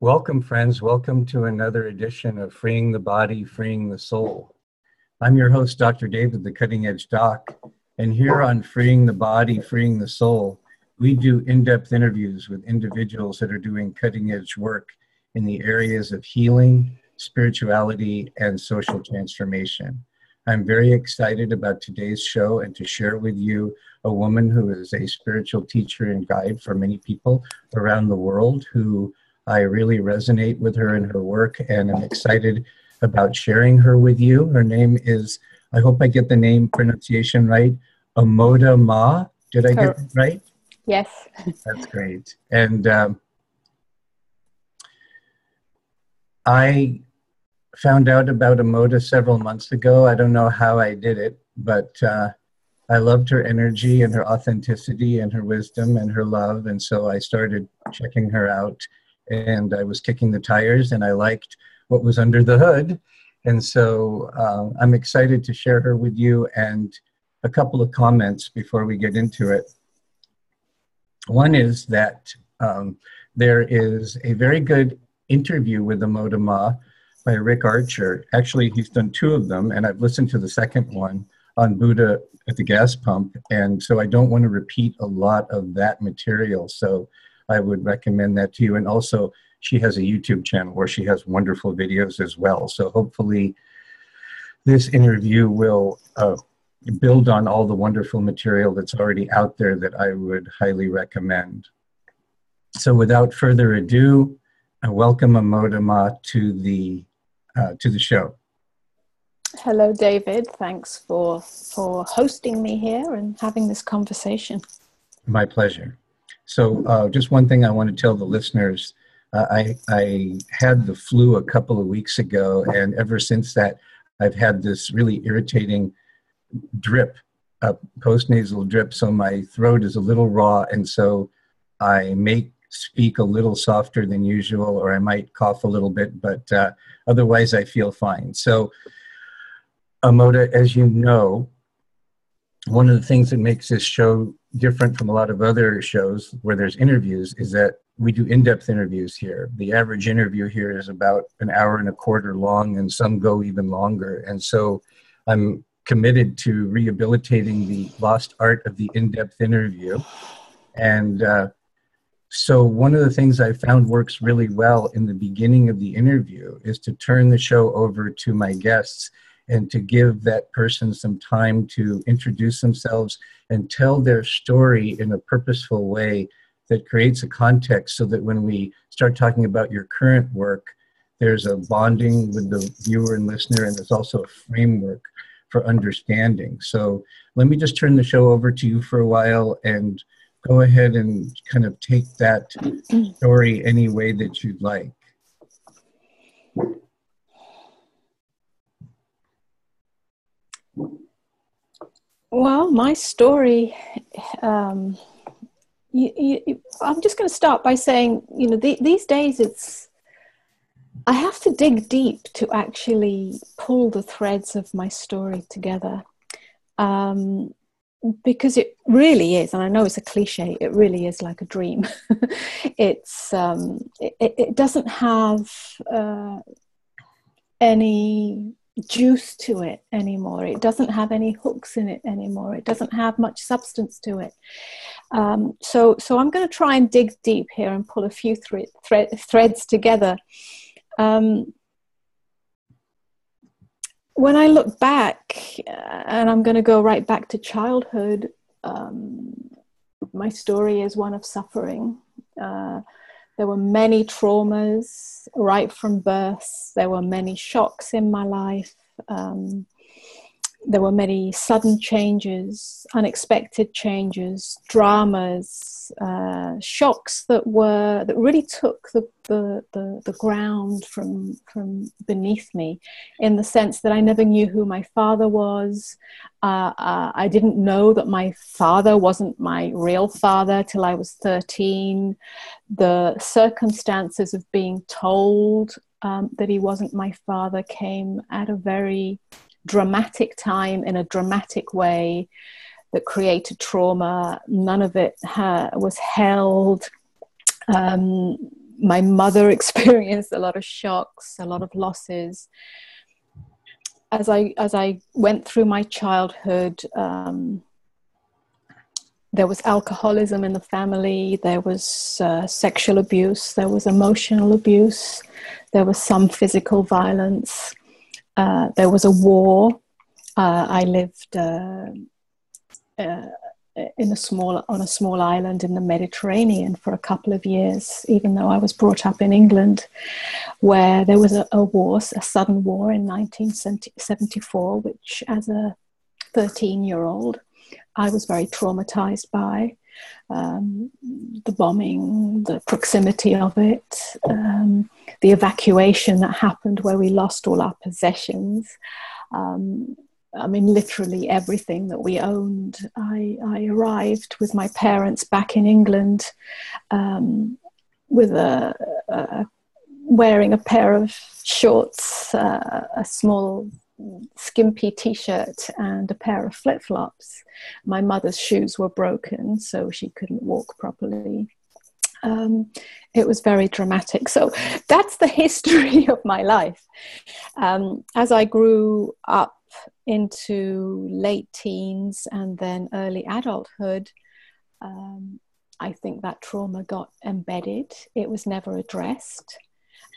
Welcome, friends. Welcome to another edition of Freeing the Body, Freeing the Soul. I'm your host, Dr. David, the Cutting Edge Doc, and here on Freeing the Body, Freeing the Soul, we do in-depth interviews with individuals that are doing cutting-edge work in the areas of healing, spirituality, and social transformation. I'm very excited about today's show and to share with you a woman who is a spiritual teacher and guide for many people around the world who I really resonate with her and her work, and I'm excited about sharing her with you. Her name is, I hope I get the name pronunciation right, Amoda Maa. Did I get it right? Yes. That's great. And I found out about Amoda several months ago. I don't know how I did it, but I loved her energy and her authenticity and her wisdom and her love. And so I started checking her out. And I was kicking the tires, and I liked what was under the hood. And so I'm excited to share her with you, and a couple of comments before we get into it. One is that there is a very good interview with Amoda Maa by Rick Archer. Actually, he's done two of them, and I've listened to the second one on Buddha at the gas pump. And so I don't want to repeat a lot of that material. So I would recommend that to you. And also, she has a YouTube channel where she has wonderful videos as well. So hopefully this interview will build on all the wonderful material that's already out there that I would highly recommend. So without further ado, I welcome Amoda Maa to the show. Hello, David. Thanks for hosting me here and having this conversation. My pleasure. So just one thing I want to tell the listeners, I had the flu a couple of weeks ago, and ever since that, I've had this really irritating drip, post-nasal drip, so my throat is a little raw, and so I may speak a little softer than usual, or I might cough a little bit, but otherwise I feel fine. So, Amoda, as you know, one of the things that makes this show different from a lot of other shows where there's interviews is that we do in-depth interviews here. The average interview here is about an hour and a quarter long, and some go even longer. And so I'm committed to rehabilitating the lost art of the in-depth interview. And so one of the things I found works really well in the beginning of the interview is to turn the show over to my guests and to give that person some time to introduce themselves and tell their story in a purposeful way that creates a context so that when we start talking about your current work, there's a bonding with the viewer and listener, and there's also a framework for understanding. So let me just turn the show over to you for a while and go ahead and kind of take that story any way that you'd like. Well, my story, I'm just going to start by saying, these days I have to dig deep to actually pull the threads of my story together. Because it really is, and I know it's a cliche, it really is like a dream. It doesn't have any juice to it anymore. It doesn't have any hooks in it anymore. It doesn't have much substance to it. So I'm going to try and dig deep here and pull a few threads together. When I look back, and I'm going to go right back to childhood, my story is one of suffering. There were many traumas right from birth. There were many shocks in my life. There were many sudden changes, unexpected changes, dramas, shocks that really took the ground from beneath me, in the sense that I never knew who my father was. I didn't know that my father wasn't my real father till I was 13. The circumstances of being told that he wasn't my father came at a very dramatic time, in a dramatic way, that created trauma. None of it was held. My mother experienced a lot of shocks, a lot of losses. As I went through my childhood, there was alcoholism in the family, there was sexual abuse, there was emotional abuse, there was some physical violence, there was a war. I lived on a small island in the Mediterranean for a couple of years, even though I was brought up in England, where there was a war, a sudden war in 1974, which as a 13-year-old, I was very traumatized by. The bombing, the proximity of it, the evacuation that happened where we lost all our possessions. I mean, literally everything that we owned. I arrived with my parents back in England with wearing a pair of shorts, a small skimpy t-shirt and a pair of flip-flops. My mother's shoes were broken, so she couldn't walk properly. It was very dramatic. So that's the history of my life. As I grew up into late teens and then early adulthood, I think that trauma got embedded. It was never addressed,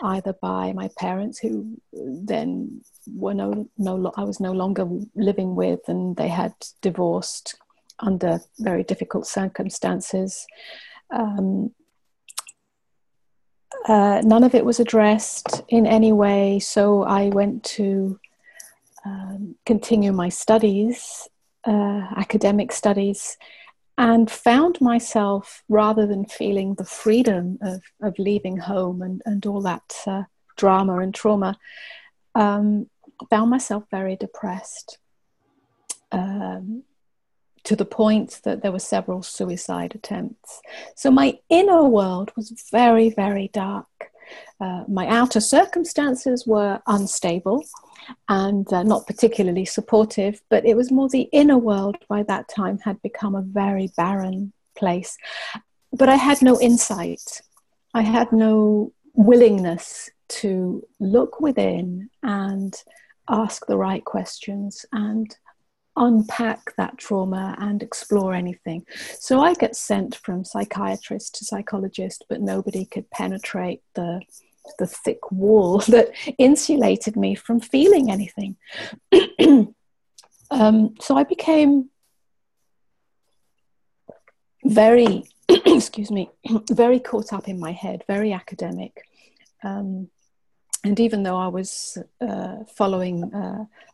either by my parents, who then were I was no longer living with, and they had divorced under very difficult circumstances. None of it was addressed in any way, so I went to continue my studies, academic studies, and found myself, rather than feeling the freedom of leaving home and all that drama and trauma, found myself very depressed, to the point that there were several suicide attempts. So my inner world was very, very dark. My outer circumstances were unstable and not particularly supportive, but it was more the inner world by that time had become a very barren place. But I had no insight. I had no willingness to look within and ask the right questions and unpack that trauma and explore anything. So I get sent from psychiatrist to psychologist, but nobody could penetrate the thick wall that insulated me from feeling anything. So I became very, excuse me, very caught up in my head, very academic. And even though I was following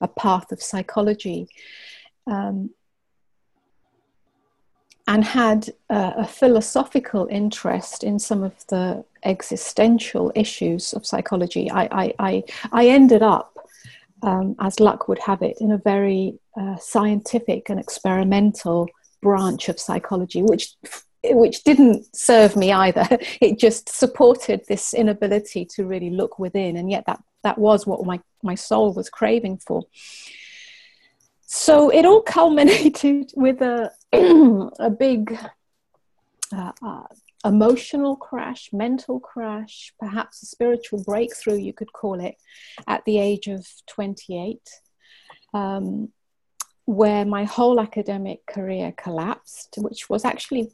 a path of psychology, and had a philosophical interest in some of the existential issues of psychology, I ended up, as luck would have it, in a very scientific and experimental branch of psychology, which didn't serve me either. It just supported this inability to really look within, and yet that was what my soul was craving for. So it all culminated with a big emotional crash, mental crash, perhaps a spiritual breakthrough, you could call it, at the age of 28, where my whole academic career collapsed, which was actually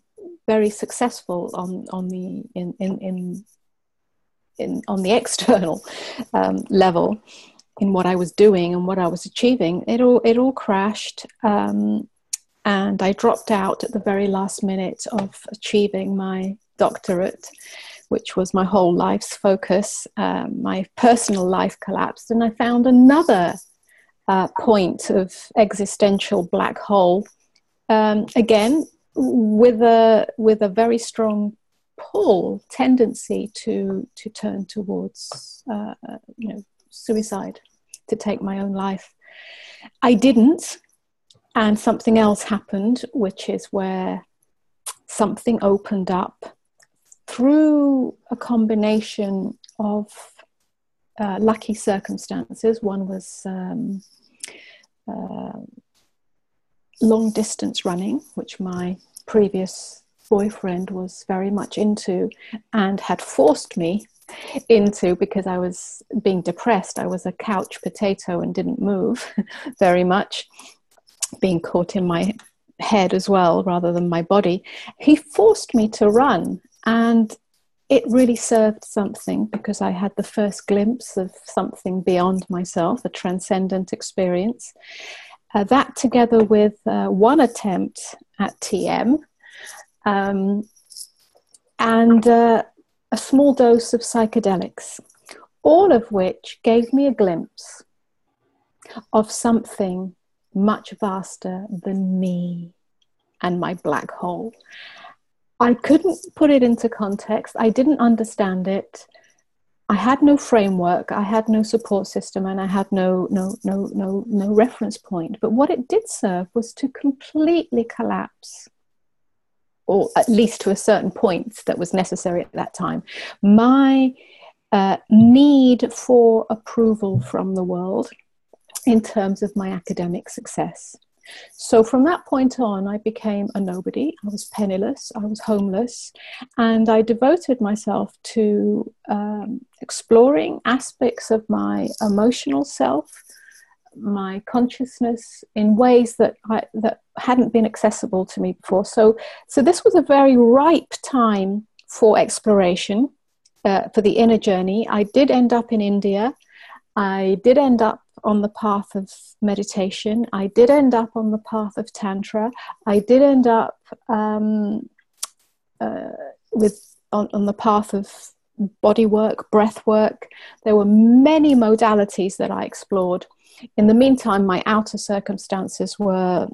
very successful on the external level, in what I was doing and what I was achieving. It all crashed, and I dropped out at the very last minute of achieving my doctorate, which was my whole life's focus. My personal life collapsed, and I found another point of existential black hole, again with a very strong tendency to turn towards suicide, to take my own life. I didn't, and something else happened, which is where something opened up through a combination of lucky circumstances. One was long distance running, which my previous boyfriend was very much into and had forced me into, because I was being depressed. I was a couch potato and didn't move very much, being caught in my head as well rather than my body. He forced me to run, and it really served something, because I had the first glimpse of something beyond myself, a transcendent experience. That, together with one attempt at TM, and a small dose of psychedelics, all of which gave me a glimpse of something much vaster than me and my black hole. I couldn't put it into context. I didn't understand it. I had no framework. I had no support system, and I had no reference point. But what it did serve was to completely collapse, or at least to a certain point that was necessary at that time, my need for approval from the world in terms of my academic success. So from that point on, I became a nobody. I was penniless, I was homeless, and I devoted myself to exploring aspects of my emotional self, my consciousness, in ways that hadn't been accessible to me before. So this was a very ripe time for exploration, for the inner journey. I did end up in India. I did end up on the path of meditation. I did end up on the path of Tantra. I did end up on the path of body work, breath work. There were many modalities that I explored. In the meantime, my outer circumstances were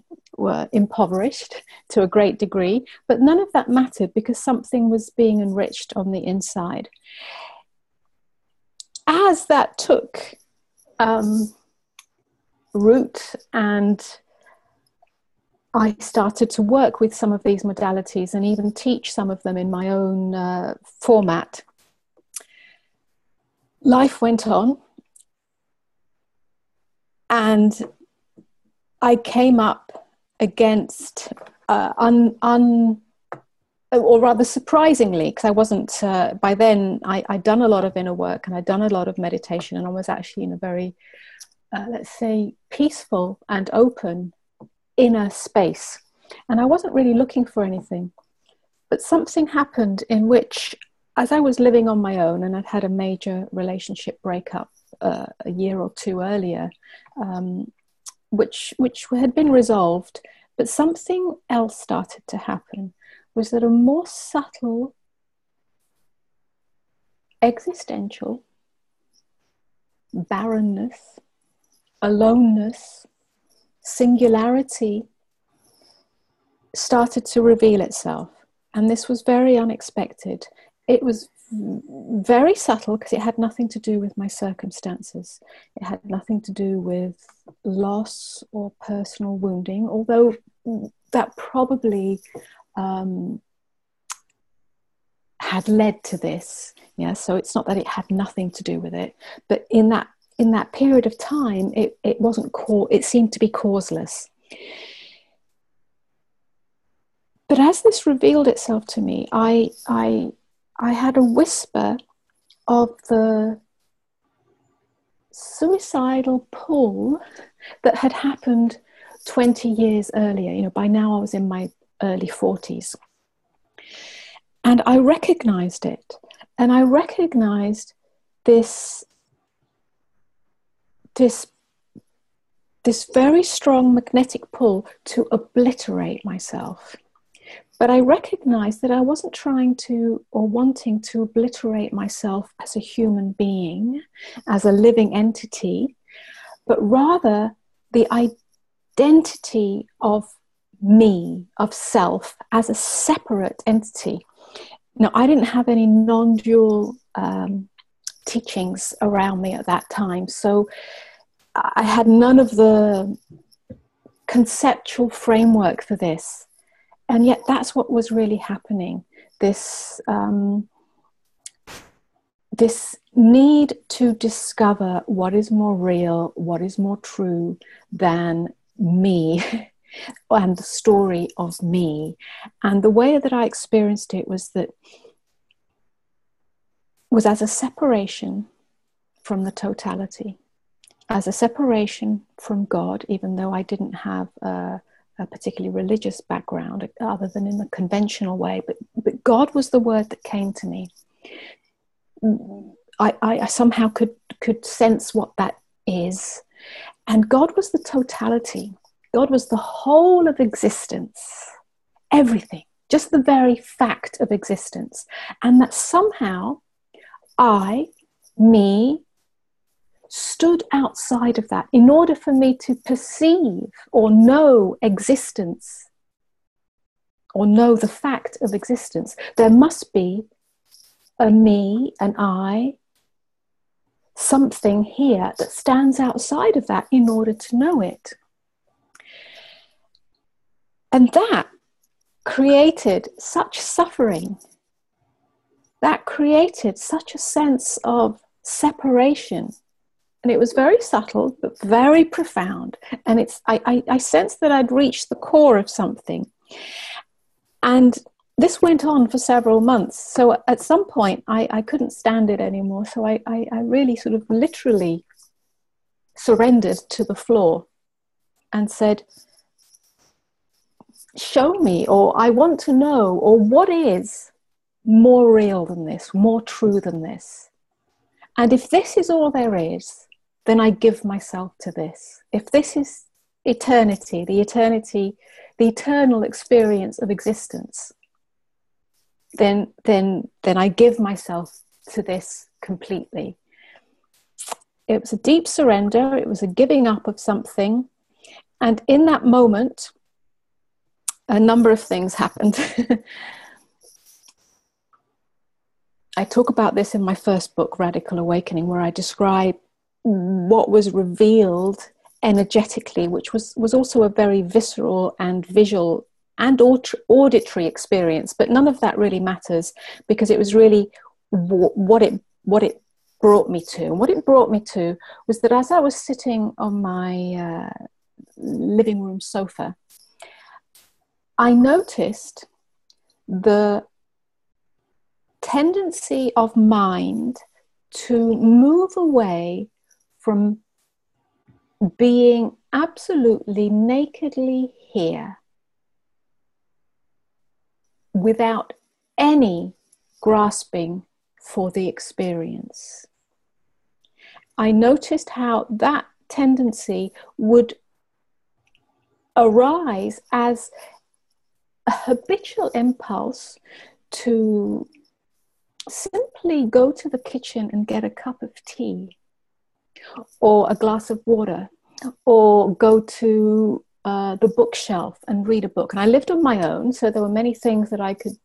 impoverished to a great degree, but none of that mattered, because something was being enriched on the inside. As that took root, and I started to work with some of these modalities and even teach some of them in my own format, life went on, and I came up against or rather surprisingly, because I wasn't, by then, I'd done a lot of inner work and I'd done a lot of meditation, and I was actually in a very, let's say, peaceful and open inner space. And I wasn't really looking for anything. But something happened in which, as I was living on my own, and I'd had a major relationship breakup a year or two earlier, which had been resolved, but something else started to happen. Was that a more subtle, existential barrenness, aloneness, singularity started to reveal itself. And this was very unexpected. It was very subtle, because it had nothing to do with my circumstances. It had nothing to do with loss or personal wounding, although that probably had led to this. Yeah, so it's not that it had nothing to do with it, but in that period of time, it wasn't it seemed to be causeless. But as this revealed itself to me, I had a whisper of the suicidal pull that had happened 20 years earlier. You know, by now I was in my early 40s. And I recognized it. And I recognized this very strong magnetic pull to obliterate myself. But I recognized that I wasn't trying to or wanting to obliterate myself as a human being, as a living entity, but rather the identity of me, of self, as a separate entity. Now, I didn't have any non-dual teachings around me at that time, so I had none of the conceptual framework for this. And yet that's what was really happening. This need to discover what is more real, what is more true than me, and the story of me. And the way that I experienced it was as a separation from the totality, as a separation from God, even though I didn't have a particularly religious background other than in the conventional way, but God was the word that came to me. I somehow could sense what that is. And God was the totality. God was the whole of existence, everything, just the very fact of existence. And that somehow me, stood outside of that. In order for me to perceive or know existence, or know the fact of existence, there must be a me, an I, something here that stands outside of that in order to know it. And that created such suffering. That created such a sense of separation. And it was very subtle, but very profound. And I sensed that I'd reached the core of something. And this went on for several months. So at some point, I couldn't stand it anymore. So I really sort of literally surrendered to the floor and said, show me, or I want to know, or what is more real than this, more true than this? And if this is all there is, then I give myself to this. If this is eternity, the eternal experience of existence, then I give myself to this completely. It was a deep surrender. It was a giving up of something. And in that moment, a number of things happened. I talk about this in my first book, Radical Awakening, where I describe what was revealed energetically, which was also a very visceral and visual and auditory experience. But none of that really matters, because it was really what it brought me to. And what it brought me to was that as I was sitting on my living room sofa, I noticed the tendency of mind to move away from being absolutely nakedly here without any grasping for the experience. I noticed how that tendency would arise as a habitual impulse to simply go to the kitchen and get a cup of tea, or a glass of water, or go to the bookshelf and read a book. And I lived on my own, so there were many things that I could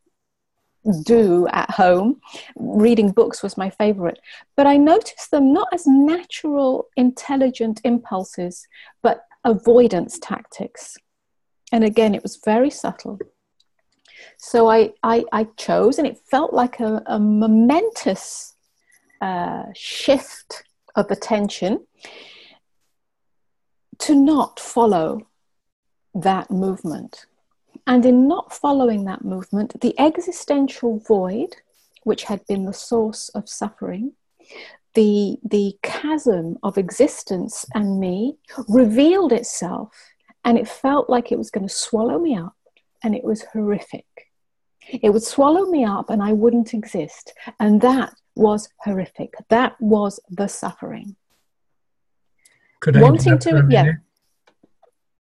do at home. Reading books was my favorite. But I noticed them not as natural, intelligent impulses, but avoidance tactics. And again, it was very subtle. So I chose, and it felt like a momentous shift of attention, to not follow that movement. And in not following that movement, the existential void, which had been the source of suffering, the chasm of existence and me, revealed itself, and it felt like it was going to swallow me up, and it was horrific. It would swallow me up and I wouldn't exist. And that was horrific. That was the suffering. Could I interrupt for a minute?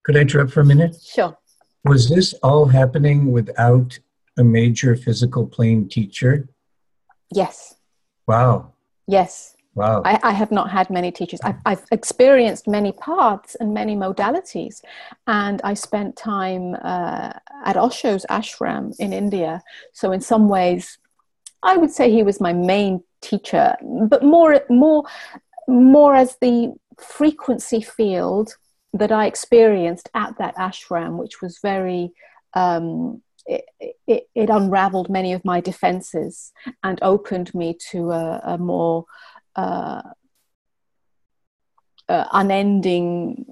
Could I interrupt for a minute? Sure. Was this all happening without a major physical plane teacher? Yes. Wow. Yes. Wow. I have not had many teachers. I've experienced many paths and many modalities. And I spent time at Osho's ashram in India. So in some ways, I would say he was my main teacher, but more as the frequency field that I experienced at that ashram, which was very, it unraveled many of my defenses and opened me to a more unending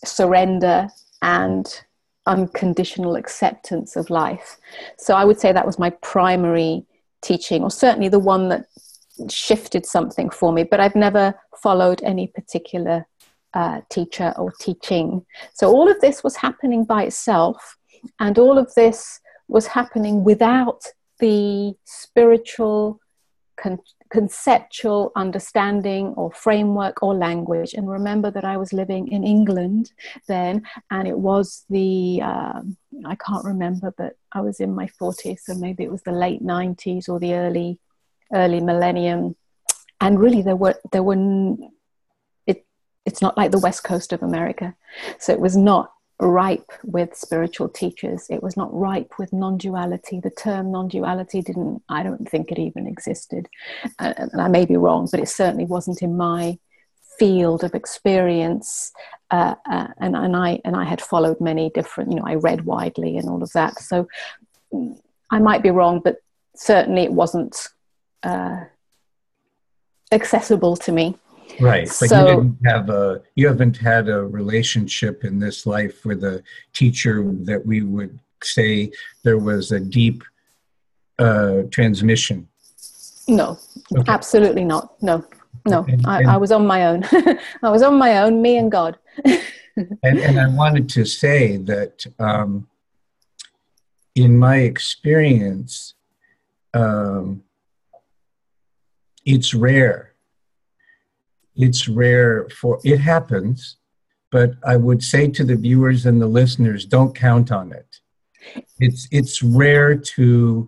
surrender and unconditional acceptance of life. So I would say that was my primary teaching, or certainly the one that shifted something for me, but I've never followed any particular teacher or teaching. So all of this was happening by itself, and all of this was happening without the spiritual conceptual understanding or framework or language. And remember that I was living in England then, and it was the I can't remember, but I was in my 40s, so maybe it was the late 90s or the early millennium. And really it's not like the West Coast of America, so it was not ripe with spiritual teachers. It was not ripe with non-duality. The term non-duality I don't think it even existed. And I may be wrong, but it certainly wasn't in my field of experience. And I had followed many different, I read widely and all of that. So I might be wrong, but certainly it wasn't accessible to me. Right, but so, you haven't had a relationship in this life with a teacher that we would say there was a deep transmission. No, okay. Absolutely not. No. And I was on my own. I was on my own, me and God. and I wanted to say that in my experience, it's rare. It happens, but I would say to the viewers and the listeners, don't count on it. It's rare to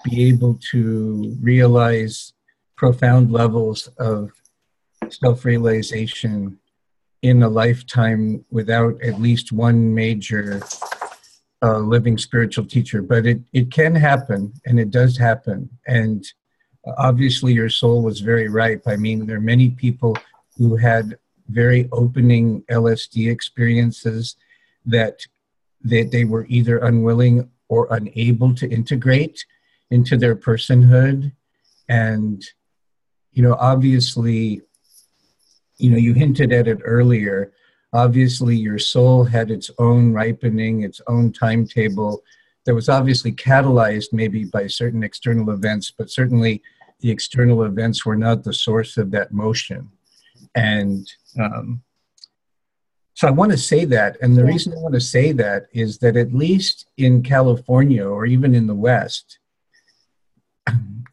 be able to realize profound levels of self-realization in a lifetime without at least one major living spiritual teacher. But it can happen, and it does happen. And obviously your soul was very ripe. I mean, there are many people who had very opening LSD experiences that they were either unwilling or unable to integrate into their personhood. And, obviously, you hinted at it earlier, obviously your soul had its own ripening, its own timetable that was obviously catalyzed maybe by certain external events, but certainly the external events were not the source of that motion. And so I want to say that, and the reason I want to say that is that at least in California or even in the West,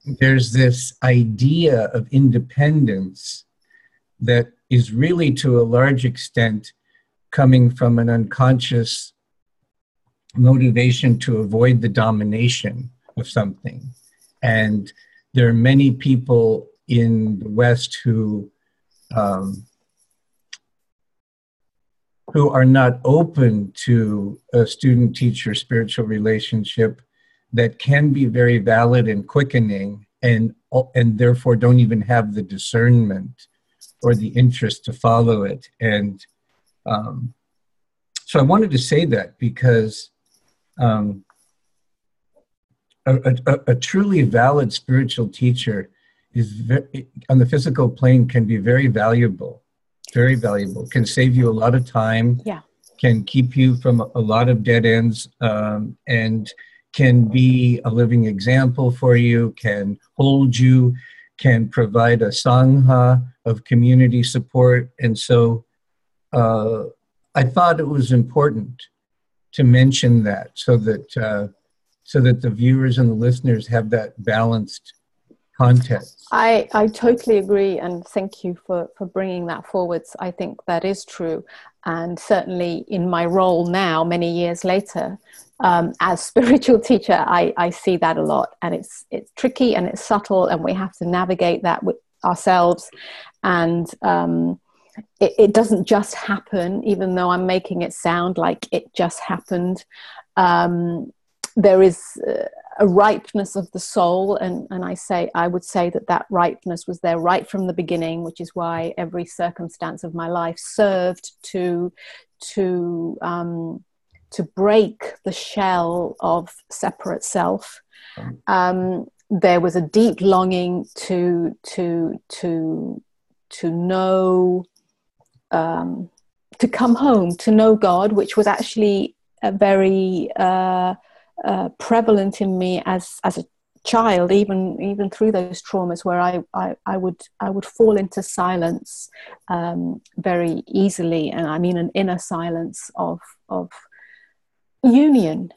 there's this idea of independence that is really to a large extent coming from an unconscious motivation to avoid the domination of something. And there are many people in the West who are not open to a student-teacher spiritual relationship that can be very valid and quickening, and therefore don't even have the discernment or the interest to follow it. And so I wanted to say that because a truly valid spiritual teacher is on the physical plane can be very valuable, can save you a lot of time, can keep you from a lot of dead ends, and can be a living example for you, can hold you, can provide a sangha of community support. And so I thought it was important to mention that so that the viewers and the listeners have that balanced context. I totally agree, and thank you for bringing that forwards. I think that is true, and certainly in my role now, many years later, as spiritual teacher, I see that a lot, and it's tricky and it's subtle, and we have to navigate that with ourselves. And it doesn't just happen, even though I'm making it sound like it just happened. There is a ripeness of the soul, and I would say that ripeness was there right from the beginning, which is why every circumstance of my life served to break the shell of separate self. There was a deep longing to know to come home, to know God, which was actually a very prevalent in me as a child, even through those traumas, where I would fall into silence very easily, and I mean an inner silence of union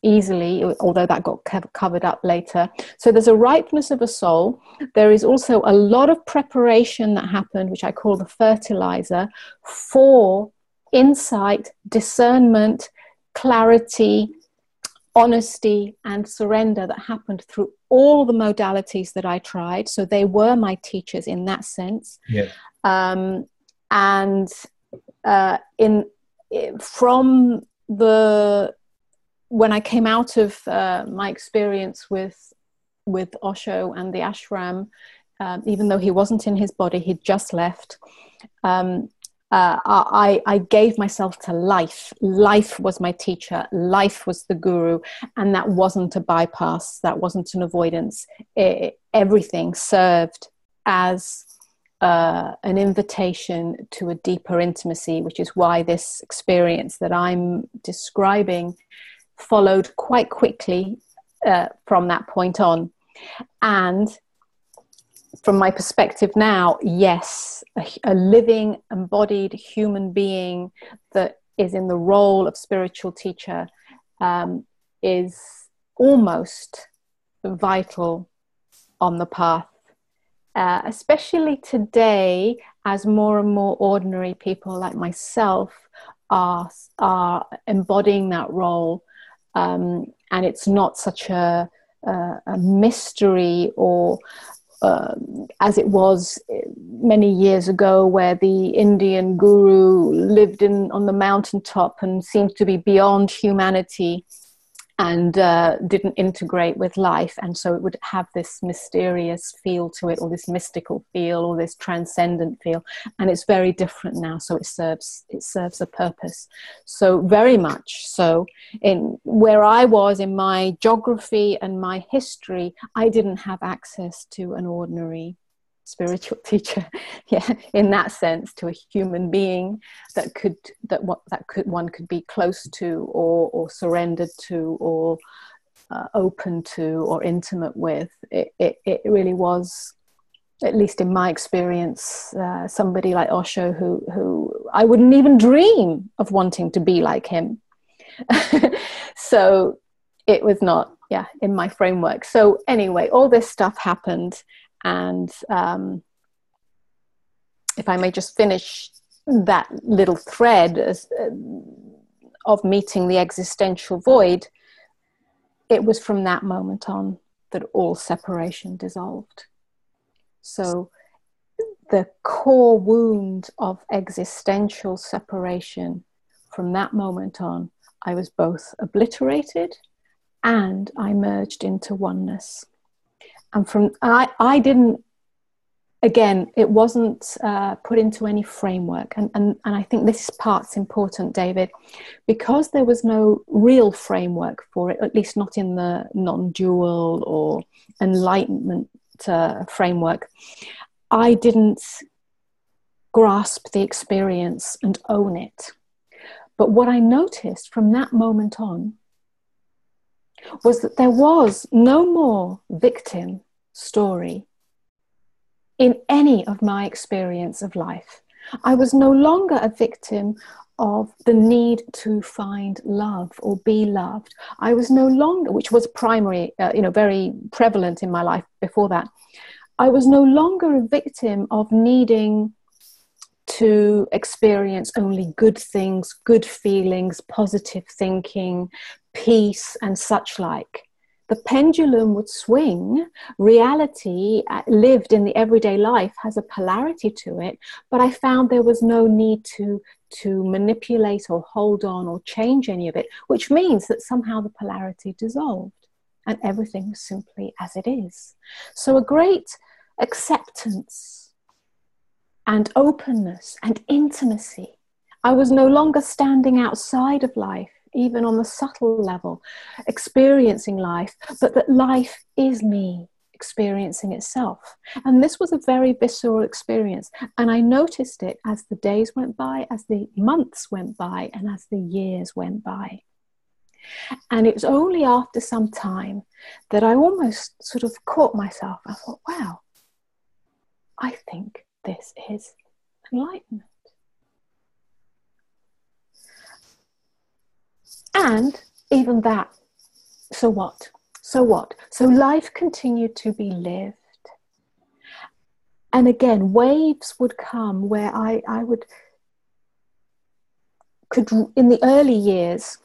easily, although that got covered up later. So there's a ripeness of a soul. There is also a lot of preparation that happened, which I call the fertilizer, for insight, discernment, clarity, honesty, and surrender that happened through all the modalities that I tried. So they were my teachers in that sense. Yeah. When I came out of my experience with Osho and the ashram, even though he wasn't in his body, he'd just left, I gave myself to life. Life was my teacher. Life was the guru. And that wasn't a bypass. That wasn't an avoidance. Everything served as an invitation to a deeper intimacy, which is why this experience that I'm describing followed quite quickly from that point on. And from my perspective now, yes, a living, embodied human being that is in the role of spiritual teacher is almost vital on the path, especially today, as more and more ordinary people like myself are embodying that role. And it's not such a mystery, or as it was many years ago, where the Indian guru lived on the mountaintop and seemed to be beyond humanity and didn't integrate with life, and so it would have this mysterious feel to it, or this mystical feel, or this transcendent feel. And it's very different now, so it serves a purpose. So very much so, in where I was in my geography and my history, I didn't have access to an ordinary spiritual teacher, in that sense, to a human being that one could be close to, or surrendered to, or open to, or intimate with. It really was, at least in my experience, somebody like Osho who I wouldn't even dream of wanting to be like him. So it was not in my framework. So anyway, all this stuff happened. And if I may just finish that little thread of meeting the existential void, it was from that moment on that all separation dissolved. So the core wound of existential separation, from that moment on, I was both obliterated and I merged into oneness. And I didn't, again, it wasn't put into any framework. And I think this part's important, David, because there was no real framework for it, at least not in the non-dual or enlightenment framework. I didn't grasp the experience and own it. But what I noticed from that moment on was that there was no more victim story in any of my experience of life. I was no longer a victim of the need to find love or be loved. I was no longer, which was primary, very prevalent in my life before that. I was no longer a victim of needing to experience only good things, good feelings, positive thinking, peace, and such like. The pendulum would swing. Reality lived in the everyday life has a polarity to it, but I found there was no need to manipulate or hold on or change any of it, which means that somehow the polarity dissolved and everything was simply as it is. So a great acceptance and openness and intimacy. I was no longer standing outside of life, even on the subtle level, experiencing life, but that life is me, experiencing itself. And this was a very visceral experience. And I noticed it as the days went by, as the months went by, and as the years went by. And it was only after some time that I almost sort of caught myself. I thought, wow, I think this is enlightenment. And even that, so what? So what? So life continued to be lived. And again, waves would come where I could, in the early years,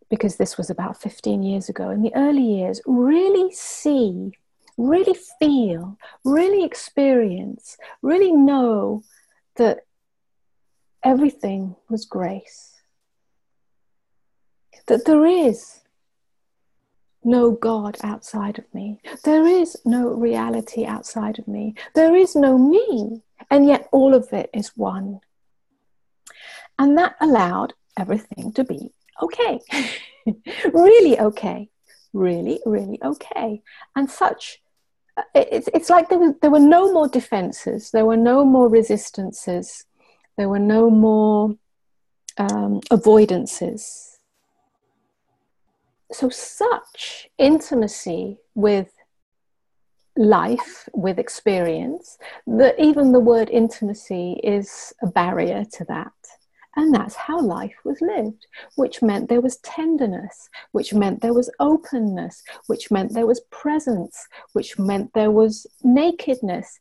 because this was about 15 years ago, in the early years, really see, really feel, really experience, really know that everything was grace. That there is no God outside of me. There is no reality outside of me. There is no me. And yet all of it is one. And that allowed everything to be okay. Really okay. Really, really okay. And such, it's like there were no more defenses. There were no more resistances. There were no more avoidances. So such intimacy with life, with experience, that even the word intimacy is a barrier to that. And that's how life was lived, which meant there was tenderness, which meant there was openness, which meant there was presence, which meant there was nakedness.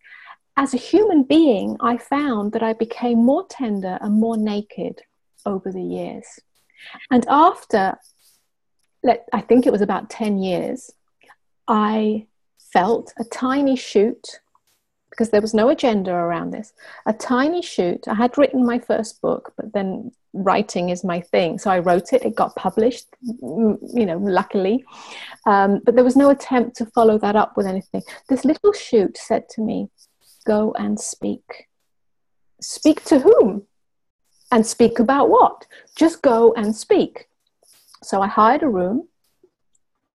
As a human being, I found that I became more tender and more naked over the years. And after, I think it was about 10 years, I felt a tiny shoot, because there was no agenda around this, a tiny shoot. I had written my first book, but then writing is my thing. So I wrote it, it got published, luckily. But there was no attempt to follow that up with anything. This little shoot said to me, go and speak. Speak to whom? And speak about what? Just go and speak. So I hired a room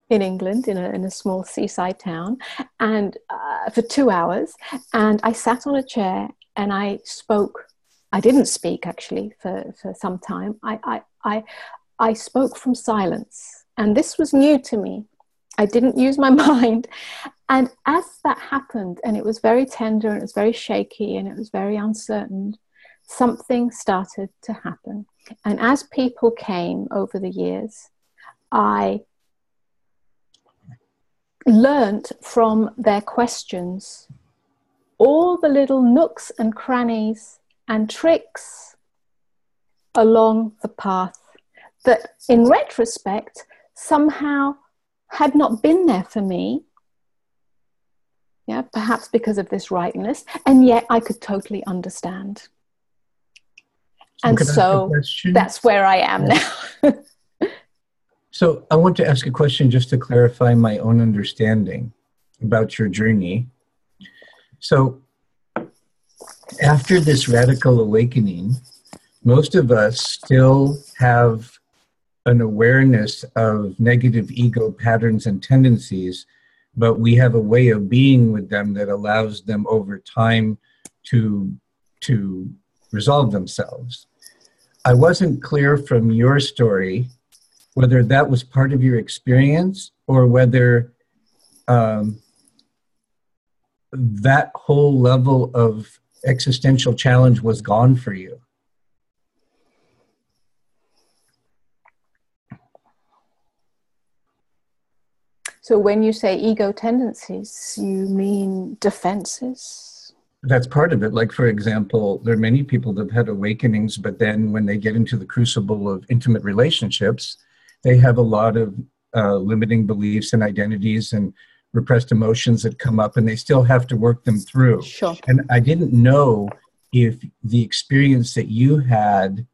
in England, in a small seaside town, and for 2 hours, and I sat on a chair and I spoke. I didn't speak actually for some time. I spoke from silence, and this was new to me. I didn't use my mind. And as that happened, and it was very tender, and it was very shaky, and it was very uncertain, something started to happen. And as people came over the years, I learnt from their questions all the little nooks and crannies and tricks along the path that in retrospect somehow had not been there for me. Yeah, perhaps because of this rightness, and yet I could totally understand. And so that's where I am now. So I want to ask a question just to clarify my own understanding about your journey. So after this radical awakening, most of us still have an awareness of negative ego patterns and tendencies, but we have a way of being with them that allows them over time to resolve themselves. I wasn't clear from your story whether that was part of your experience or whether that whole level of existential challenge was gone for you. So when you say ego tendencies, you mean defenses? That's part of it. Like, for example, there are many people that have had awakenings, but then when they get into the crucible of intimate relationships, they have a lot of limiting beliefs and identities and repressed emotions that come up, and they still have to work them through. Sure. And I didn't know if the experience that you had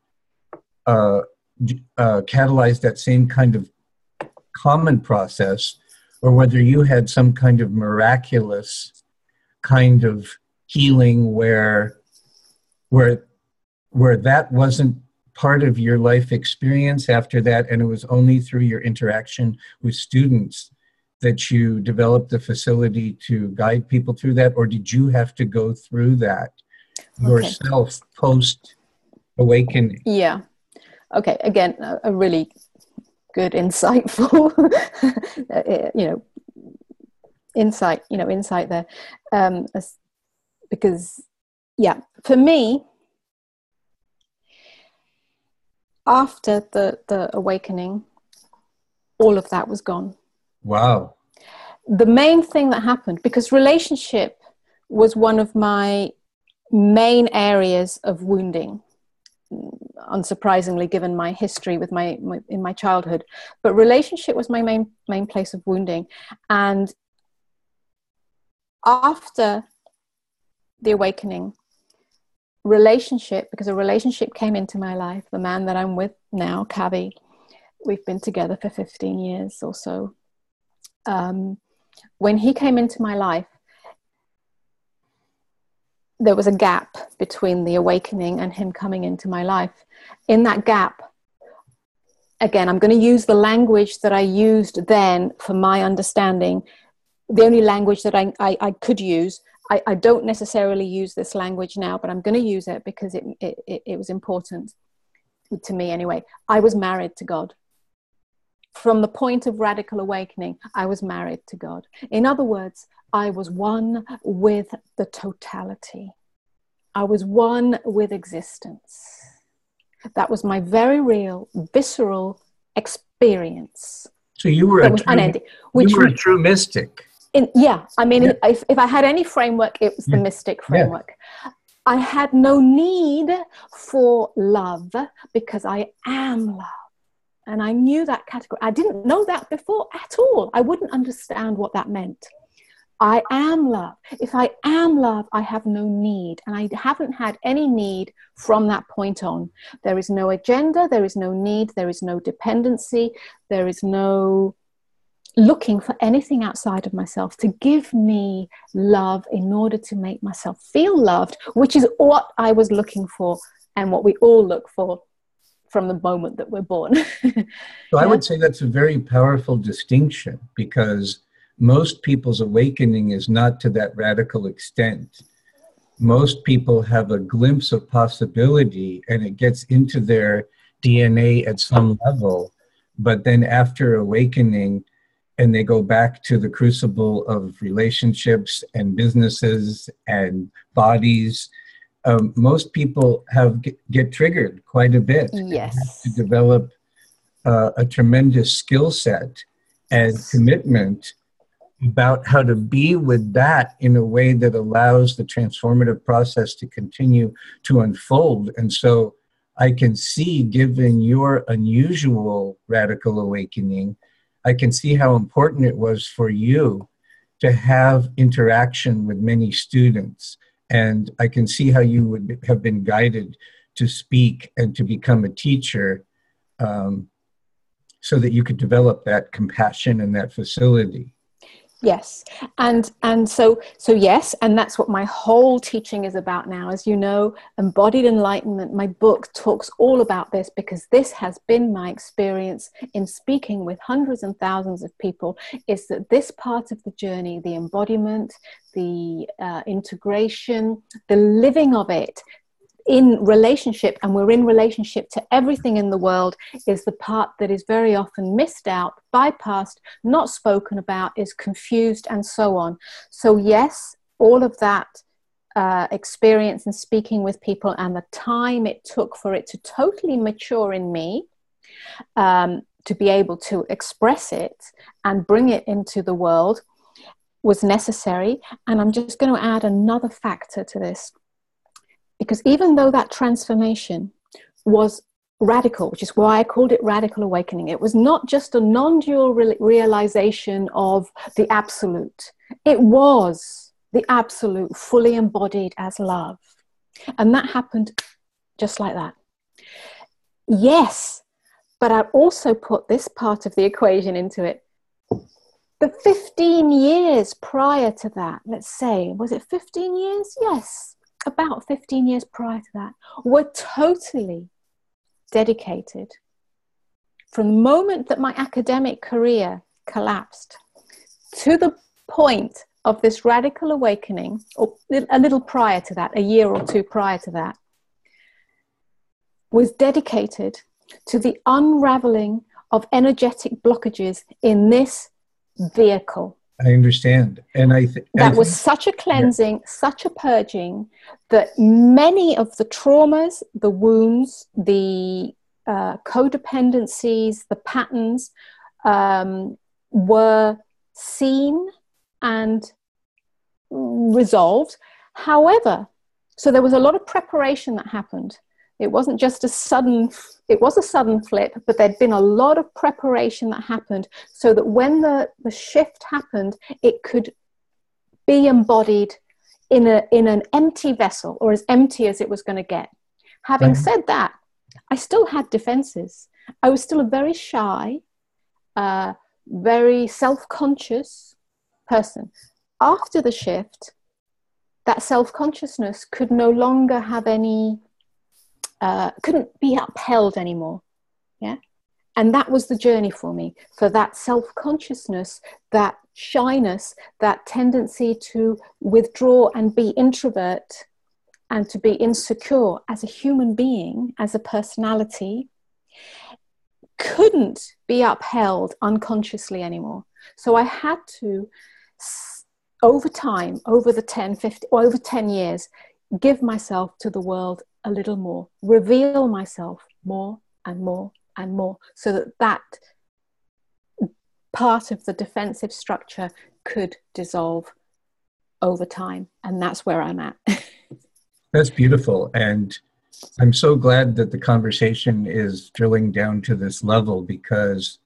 catalyzed that same kind of common process, or whether you had some kind of miraculous kind of healing where that wasn't part of your life experience after that, and it was only through your interaction with students that you developed the facility to guide people through that, or did you have to go through that yourself post awakening? Yeah. Okay. Again, a really good, insightful, insight there. Because, yeah, for me, after the awakening, all of that was gone. Wow. The main thing that happened, because relationship was one of my main areas of wounding, unsurprisingly, given my history with in my childhood, but relationship was my main place of wounding. And after the awakening, because a relationship came into my life, the man that I'm with now, Kavi, we've been together for 15 years or so. When he came into my life, there was a gap between the awakening and him coming into my life. In that gap, again, I'm going to use the language that I used then for my understanding, the only language that I could use. I don't necessarily use this language now, but I'm going to use it because it was important to me anyway. I was married to God. From the point of radical awakening, I was married to God. In other words, I was one with the totality. I was one with existence. That was my very real, visceral experience. So you were unending. You were a true mystic. If I had any framework, it was the mystic framework. Yeah. I had no need for love because I am love. And I knew that category. I didn't know that before at all. I wouldn't understand what that meant. I am love. If I am love, I have no need. And I haven't had any need from that point on. There is no agenda. There is no need. There is no dependency. There is no looking for anything outside of myself to give me love in order to make myself feel loved, which is what I was looking for and what we all look for from the moment that we're born. So I would say that's a very powerful distinction, because most people's awakening is not to that radical extent. Most people have a glimpse of possibility and it gets into their DNA at some level, but then after awakening and they go back to the crucible of relationships and businesses and bodies, most people get triggered quite a bit. Yes. Have to develop a tremendous skill set and commitment about how to be with that in a way that allows the transformative process to continue to unfold. And so I can see, given your unusual radical awakening, I can see how important it was for you to have interaction with many students. And I can see how you would have been guided to speak and to become a teacher, so that you could develop that compassion and that facility. Yes. And so yes, and that's what my whole teaching is about now. As you know, Embodied Enlightenment, my book, talks all about this, because this has been my experience in speaking with hundreds and thousands of people, is that this part of the journey, the embodiment, the integration, the living of it in relationship, and we're in relationship to everything in the world, is the part that is very often missed out, bypassed, not spoken about, is confused, and so on. So yes, all of that experience in speaking with people and the time it took for it to totally mature in me, to be able to express it and bring it into the world, was necessary. And I'm just going to add another factor to this. Because even though that transformation was radical, which is why I called it radical awakening, it was not just a non-dual realization of the absolute. It was the absolute fully embodied as love. And that happened just like that. Yes, but I also put this part of the equation into it. The 15 years prior to that, let's say, was it 15 years? Yes. About 15 years prior to that, were totally dedicated. From the moment that my academic career collapsed to the point of this radical awakening, or a little prior to that, a year or two prior to that, was dedicated to the unraveling of energetic blockages in this vehicle. I understand. And that was such a cleansing, such a purging, that many of the traumas, the wounds, the codependencies, the patterns were seen and resolved. However, so there was a lot of preparation that happened. It wasn't just a sudden flip, but there'd been a lot of preparation that happened so that when the shift happened, it could be embodied in an empty vessel, or as empty as it was going to get. Having said that, I still had defenses. I was still a very shy, very self-conscious person. After the shift, that self-consciousness could no longer have any couldn't be upheld anymore. Yeah. And that was the journey for me, for that self-consciousness, that shyness, that tendency to withdraw and be introvert and to be insecure as a human being, as a personality, couldn't be upheld unconsciously anymore. So I had to, over time, over the 10, 50, or over 10 years, give myself to the world a little more, reveal myself more and more and more, so that that part of the defensive structure could dissolve over time. And that's where I'm at. That's beautiful. And I'm so glad that the conversation is drilling down to this level, because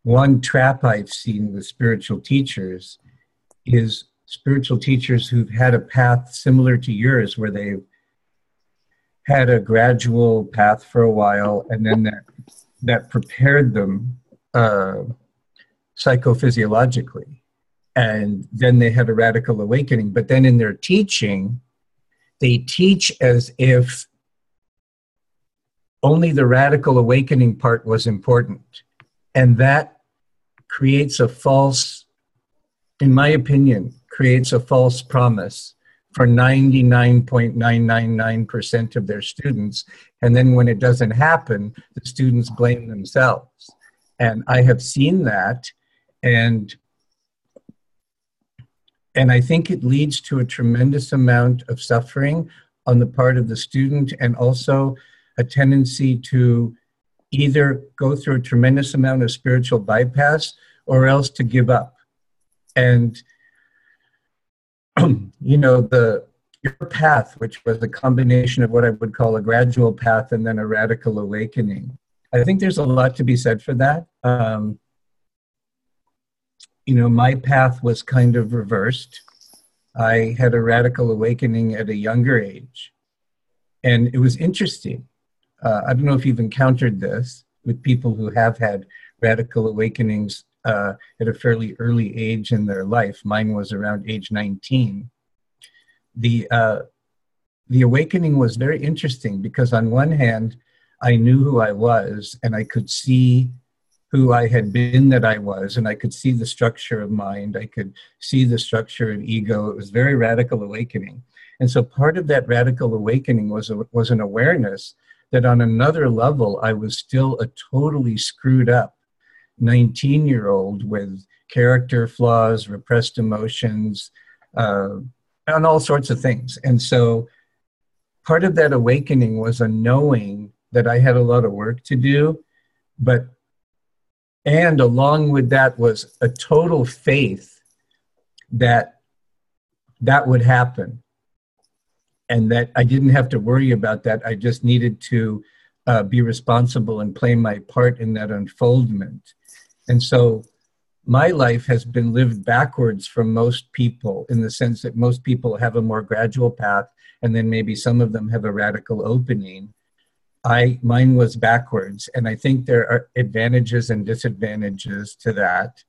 one trap I've seen with spiritual teachers is spiritual teachers who've had a path similar to yours, where they've had a gradual path for a while, and then that prepared them psychophysiologically. And then they had a radical awakening. But then in their teaching, they teach as if only the radical awakening part was important. And that creates a false, in my opinion, creates a false promise for 99.999% of their students. And then when it doesn't happen, the students blame themselves. And I have seen that, and I think it leads to a tremendous amount of suffering on the part of the student, and also a tendency to either go through a tremendous amount of spiritual bypass or else to give up. And you know, your path, which was a combination of what I would call a gradual path and then a radical awakening, I think there's a lot to be said for that. You know, my path was kind of reversed. I had a radical awakening at a younger age. And it was interesting. I don't know if you've encountered this with people who have had radical awakenings at a fairly early age in their life. Mine was around age 19. The awakening was very interesting, because on one hand, I knew who I was, and I could see who I had been that I was, and I could see the structure of mind. I could see the structure of ego. It was very radical awakening. And so part of that radical awakening was an awareness that on another level, I was still a totally screwed up 19-year-old with character flaws, repressed emotions, and all sorts of things. And so part of that awakening was a knowing that I had a lot of work to do, and along with that was a total faith that that would happen, and that I didn't have to worry about that. I just needed to be responsible and play my part in that unfoldment. And so my life has been lived backwards from most people, in the sense that most people have a more gradual path, and then maybe some of them have a radical opening. Mine was backwards, and I think there are advantages and disadvantages to that.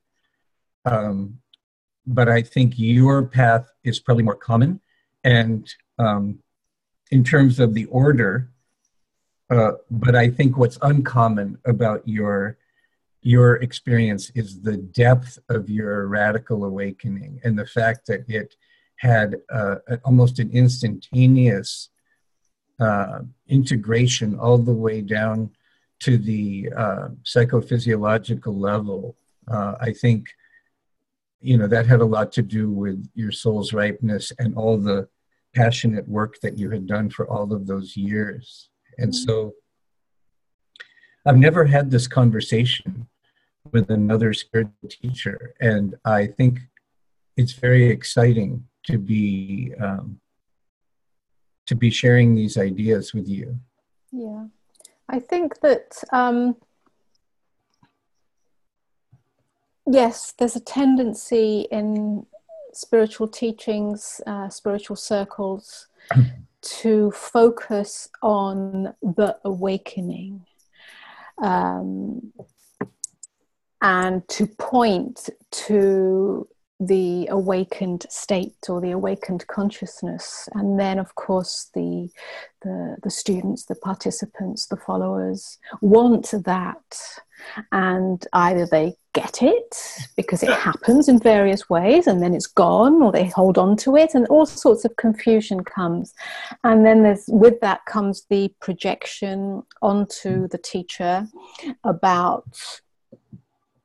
But I think your path is probably more common, and in terms of the order, but I think what's uncommon about your your experience is the depth of your radical awakening, and the fact that it had almost an instantaneous integration all the way down to the psychophysiological level. I think, that had a lot to do with your soul's ripeness and all the passionate work that you had done for all of those years. And so I've never had this conversation with another spiritual teacher, and I think it's very exciting to be sharing these ideas with you. Yeah, I think that yes, there's a tendency in spiritual teachings, spiritual circles, to focus on the awakening. And to point to the awakened state or the awakened consciousness. And then, of course, the students, the participants, the followers want that. And either they get it because it happens in various ways and then it's gone, or they hold on to it, and all sorts of confusion comes. And then with that comes the projection onto the teacher about,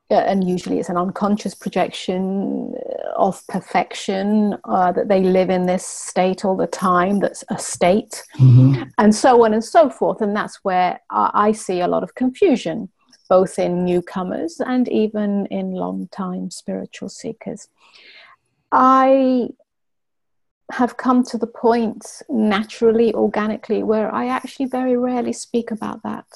and usually it's an unconscious projection of perfection, that they live in this state all the time, that's a state, and so on and so forth. And that's where I see a lot of confusion, both in newcomers and even in long-time spiritual seekers. I have come to the point naturally, organically, where I actually very rarely speak about that.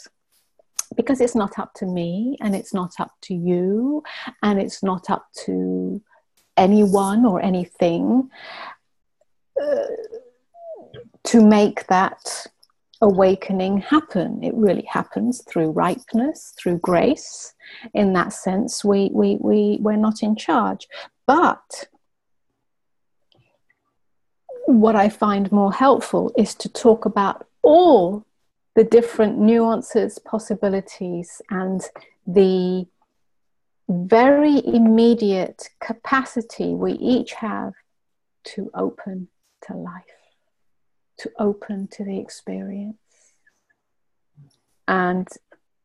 Because it's not up to me, and it's not up to you, and it's not up to anyone or anything to make that awakening happen. It really happens through ripeness, through grace. In that sense, we're not in charge. But what I find more helpful is to talk about all the different nuances, possibilities, and the very immediate capacity we each have to open to life, to open to the experience. And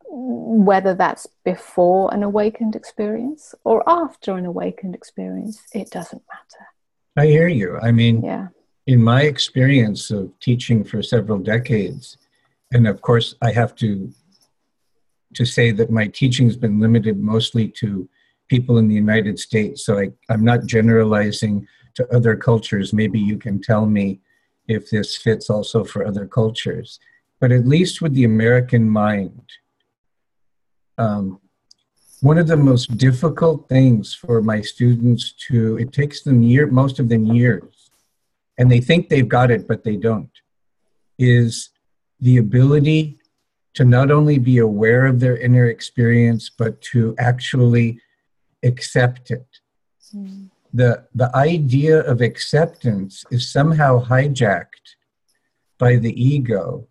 whether that's before an awakened experience or after an awakened experience, it doesn't matter. I hear you. I mean, in my experience of teaching for several decades, and of course, I have to say that my teaching has been limited mostly to people in the United States. So I'm not generalizing to other cultures. Maybe you can tell me if this fits also for other cultures. But at least with the American mind, one of the most difficult things for my students it takes them most of them years, and they think they've got it, but they don't, is the ability to not only be aware of their inner experience, but to actually accept it. The idea of acceptance is somehow hijacked by the ego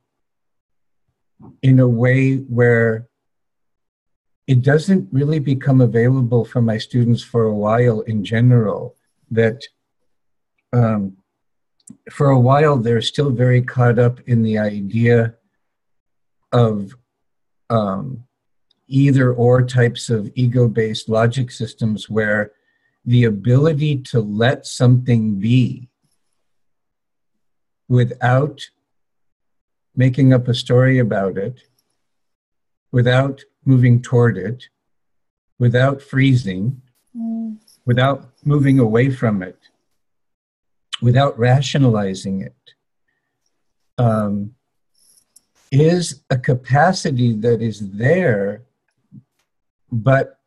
in a way where it doesn't really become available for my students for a while in general. That for a while, they're still very caught up in the idea of either or types of ego-based logic systems, where the ability to let something be without making up a story about it, without moving toward it, without freezing, without moving away from it, without rationalizing it, is a capacity that is there, but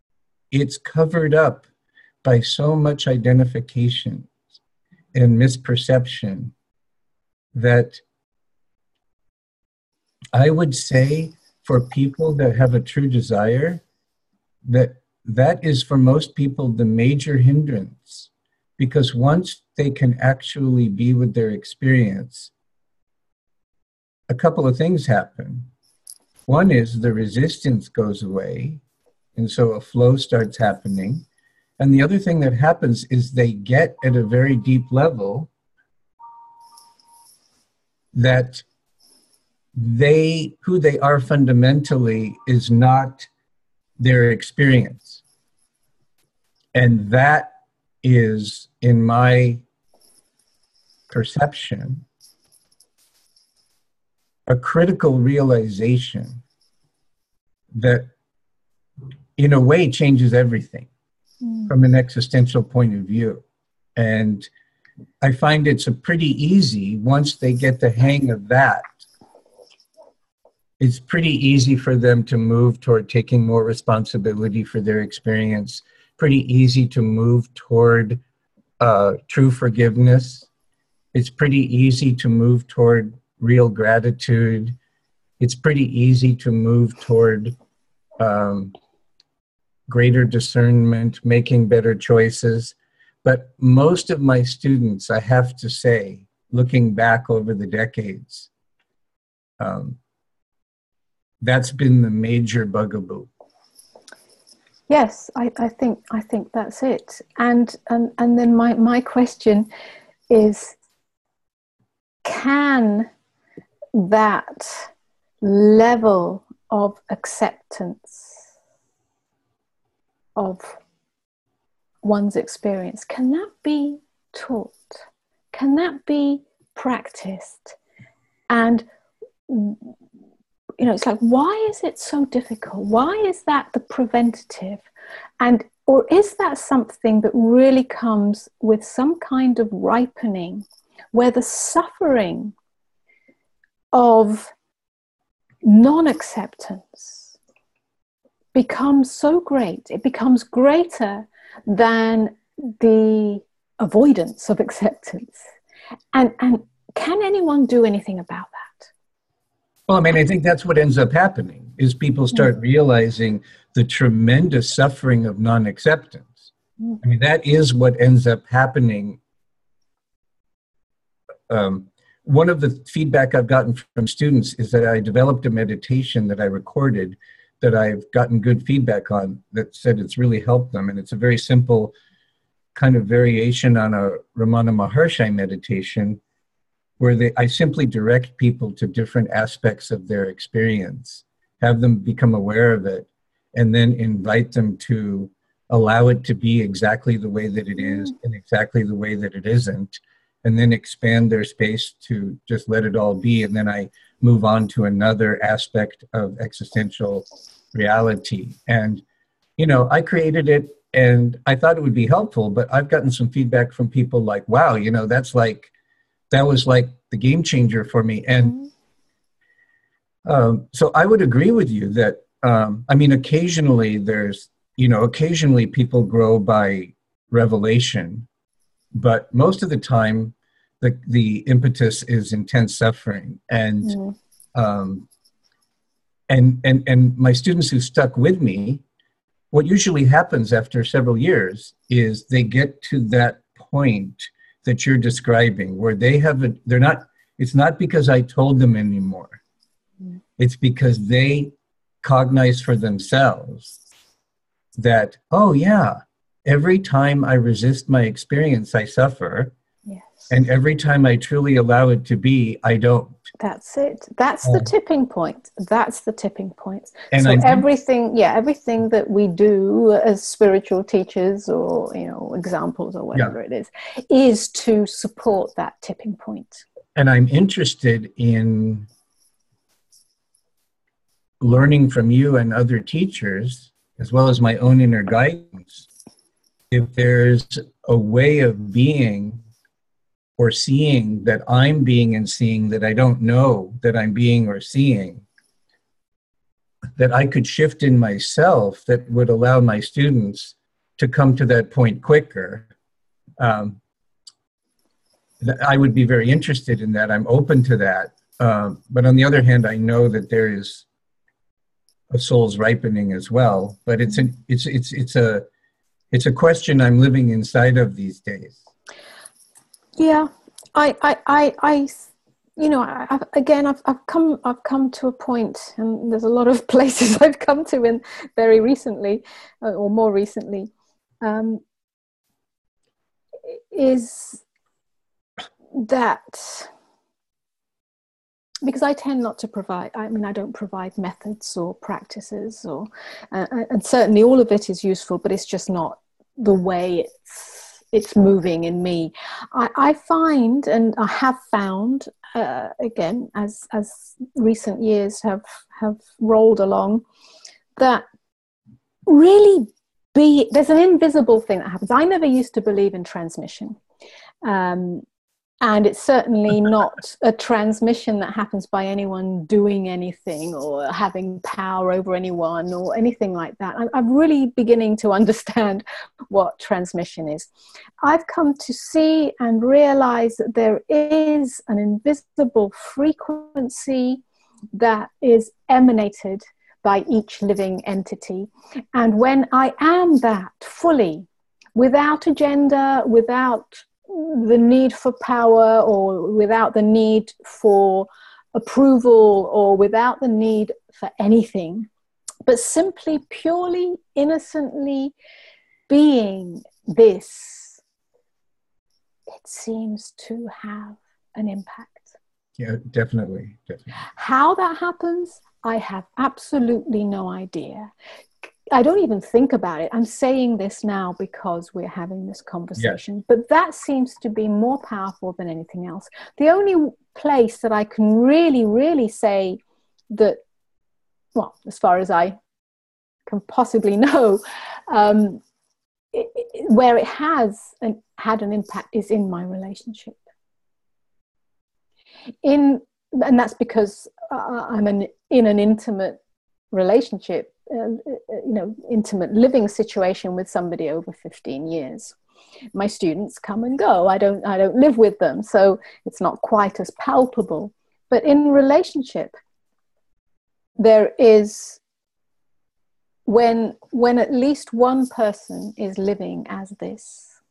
it's covered up by so much identification and misperception that I would say for people that have a true desire, that is for most people the major hindrance. Because once they can actually be with their experience, a couple of things happen. One is the resistance goes away, And so a flow starts happening. And the other thing that happens is they get at a very deep level that who they are fundamentally is not their experience. And that is, in my perception, a critical realization that in a way changes everything from an existential point of view. And I find it's a pretty easy, once they get the hang of that, it's pretty easy for them to move toward taking more responsibility for their experience, pretty easy to move toward true forgiveness. It's pretty easy to move toward real gratitude. It's pretty easy to move toward greater discernment, making better choices. But most of my students, I have to say, looking back over the decades, that's been the major bugaboo. Yes, I think that's it. And then my question is, can that level of acceptance of one's experience, can that be taught? Can that be practiced? And it's like, why is it so difficult? Why is that the preventative? Or is that something that really comes with some kind of ripening, where the suffering of non-acceptance becomes so great, it becomes greater than the avoidance of acceptance? And can anyone do anything about that? Well, I mean, I think that's what ends up happening, is people start realizing the tremendous suffering of non-acceptance. I mean, that is what ends up happening. One of the feedback I've gotten from students is that I developed a meditation that I recorded that I've gotten good feedback on, that said it's really helped them. And it's a very simple kind of variation on a Ramana Maharshi meditation, where I simply direct people to different aspects of their experience, have them become aware of it, and then invite them to allow it to be exactly the way that it is and exactly the way that it isn't, and then expand their space to just let it all be. And then I move on to another aspect of existential reality. And, I created it and I thought it would be helpful, but I've gotten some feedback from people like, wow, that was like the game changer for me. And so I would agree with you that, occasionally occasionally people grow by revelation, but most of the time the impetus is intense suffering. And my students who stuck with me, what usually happens after several years is they get to that point that you're describing, where it's not because I told them anymore. It's because they cognize for themselves that, oh yeah, every time I resist my experience, I suffer. Yes. And every time I truly allow it to be, I don't. That's it. That's the tipping point. That's the tipping point. And so everything that we do as spiritual teachers, or examples or whatever it is to support that tipping point. And I'm interested in learning from you and other teachers, as well as my own inner guidance, if there's a way of being or seeing that I'm being and seeing that I don't know that I'm being or seeing, that I could shift in myself that would allow my students to come to that point quicker. I would be very interested in that. I'm open to that. But on the other hand, I know that there is a soul's ripening as well. But it's a question I'm living inside of these days. Yeah, I you know, I've come to a point, and there's a lot of places I've come to in very recently, or more recently, is that because I tend not to provide, I mean, I don't provide methods or practices, or and certainly all of it is useful, but it's just not the way it's moving in me. I find, and I have found, again, as recent years have rolled along, that really there's an invisible thing that happens. I never used to believe in transmission. And it's certainly not a transmission that happens by anyone doing anything or having power over anyone or anything like that. I'm really beginning to understand what transmission is. I've come to see and realize that there is an invisible frequency that is emanated by each living entity. And when I am that fully, without agenda, without the need for power, or without the need for approval, or without the need for anything, but simply purely innocently being this, it seems to have an impact. Yeah, definitely. How that happens, I have absolutely no idea. I don't even think about it. I'm saying this now because we're having this conversation. Yes. But that seems to be more powerful than anything else. The only place that I can really, really say that, well, as far as I can possibly know, where it has had an impact is in my relationship. And that's because I'm in an intimate relationship, intimate living situation with somebody over 15 years. My students come and go. I don't live with them, so it's not quite as palpable. But in relationship, there is, when at least one person is living as this,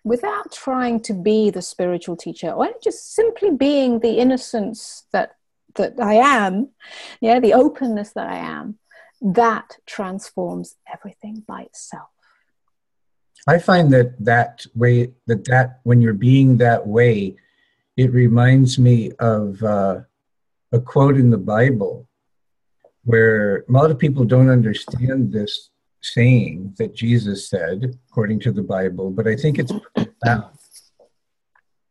without trying to be the spiritual teacher, or just simply being the innocence that I am, the openness that I am, that transforms everything by itself. I find that way, that when you're being that way, it reminds me of a quote in the Bible where a lot of people don't understand this saying that Jesus said, according to the Bible, but I think it's profound.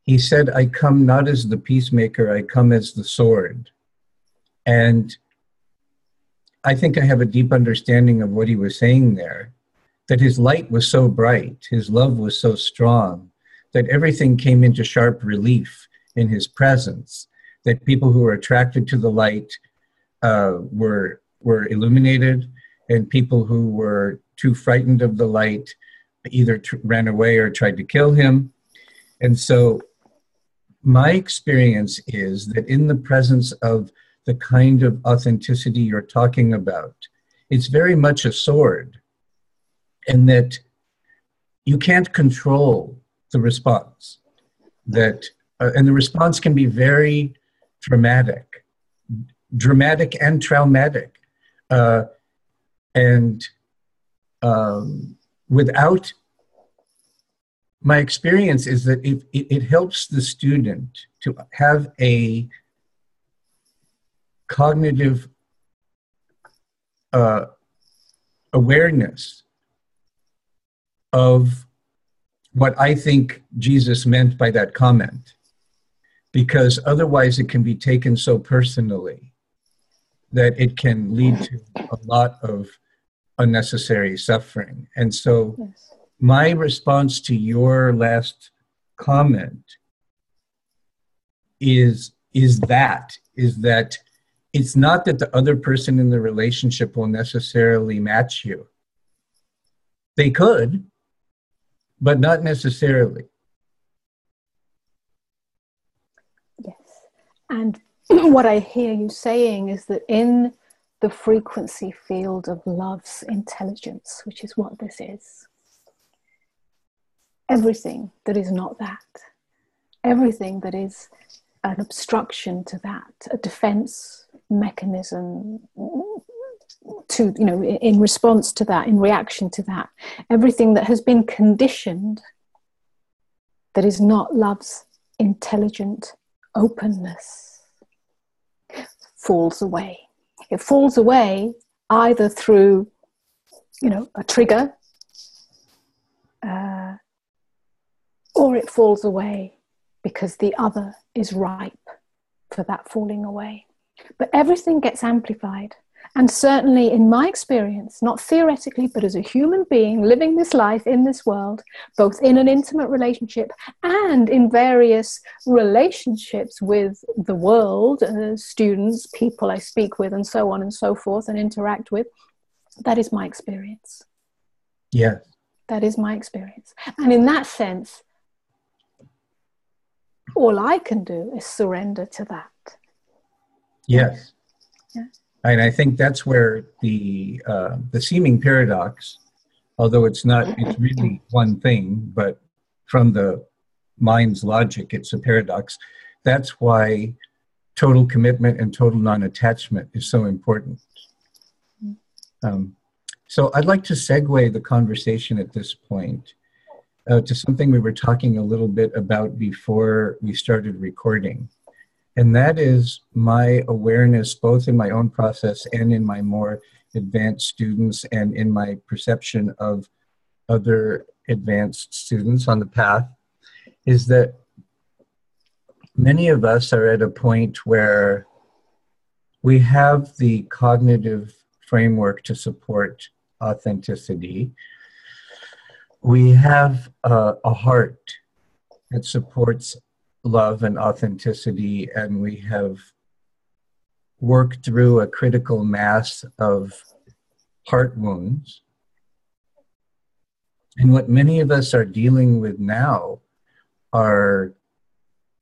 He said, "I come not as the peacemaker, I come as the sword." And I think I have a deep understanding of what he was saying there, that his light was so bright, his love was so strong, that everything came into sharp relief in his presence, that people who were attracted to the light were illuminated, and people who were too frightened of the light either ran away or tried to kill him. And so my experience is that in the presence of the kind of authenticity you're talking about, it's very much a sword, and that you can't control the response. And the response can be very dramatic and traumatic. Without, my experience is that it helps the student to have a cognitive awareness of what I think Jesus meant by that comment, because otherwise it can be taken so personally that it can lead to a lot of unnecessary suffering. And so Yes. My response to your last comment is that it's not that the other person in the relationship will necessarily match you. They could, but not necessarily. Yes. And what I hear you saying is that in the frequency field of love's intelligence, which is what this is, everything that is not that, everything that is an obstruction to that, a defense mechanism to, you know, in response to that, in reaction to that. Everything that has been conditioned that is not love's intelligent openness falls away. It falls away either through, you know, a trigger, or it falls away because the other is ripe for that falling away. But everything gets amplified. And certainly in my experience, not theoretically, but as a human being living this life in this world, both in an intimate relationship and in various relationships with the world, students, people I speak with, and so on and so forth, and interact with, that is my experience. Yes. That is my experience. And in that sense, all I can do is surrender to that. Yes. Yeah. And I think that's where the seeming paradox, although it's really one thing, but from the mind's logic, it's a paradox. That's why total commitment and total non-attachment is so important. So I'd like to segue the conversation at this point to something we were talking a little bit about before we started recording. And that is my awareness, both in my own process and in my more advanced students and in my perception of other advanced students on the path, is that many of us are at a point where we have the cognitive framework to support authenticity. We have a heart that supports love and authenticity, and we have worked through a critical mass of heart wounds. And what many of us are dealing with now are,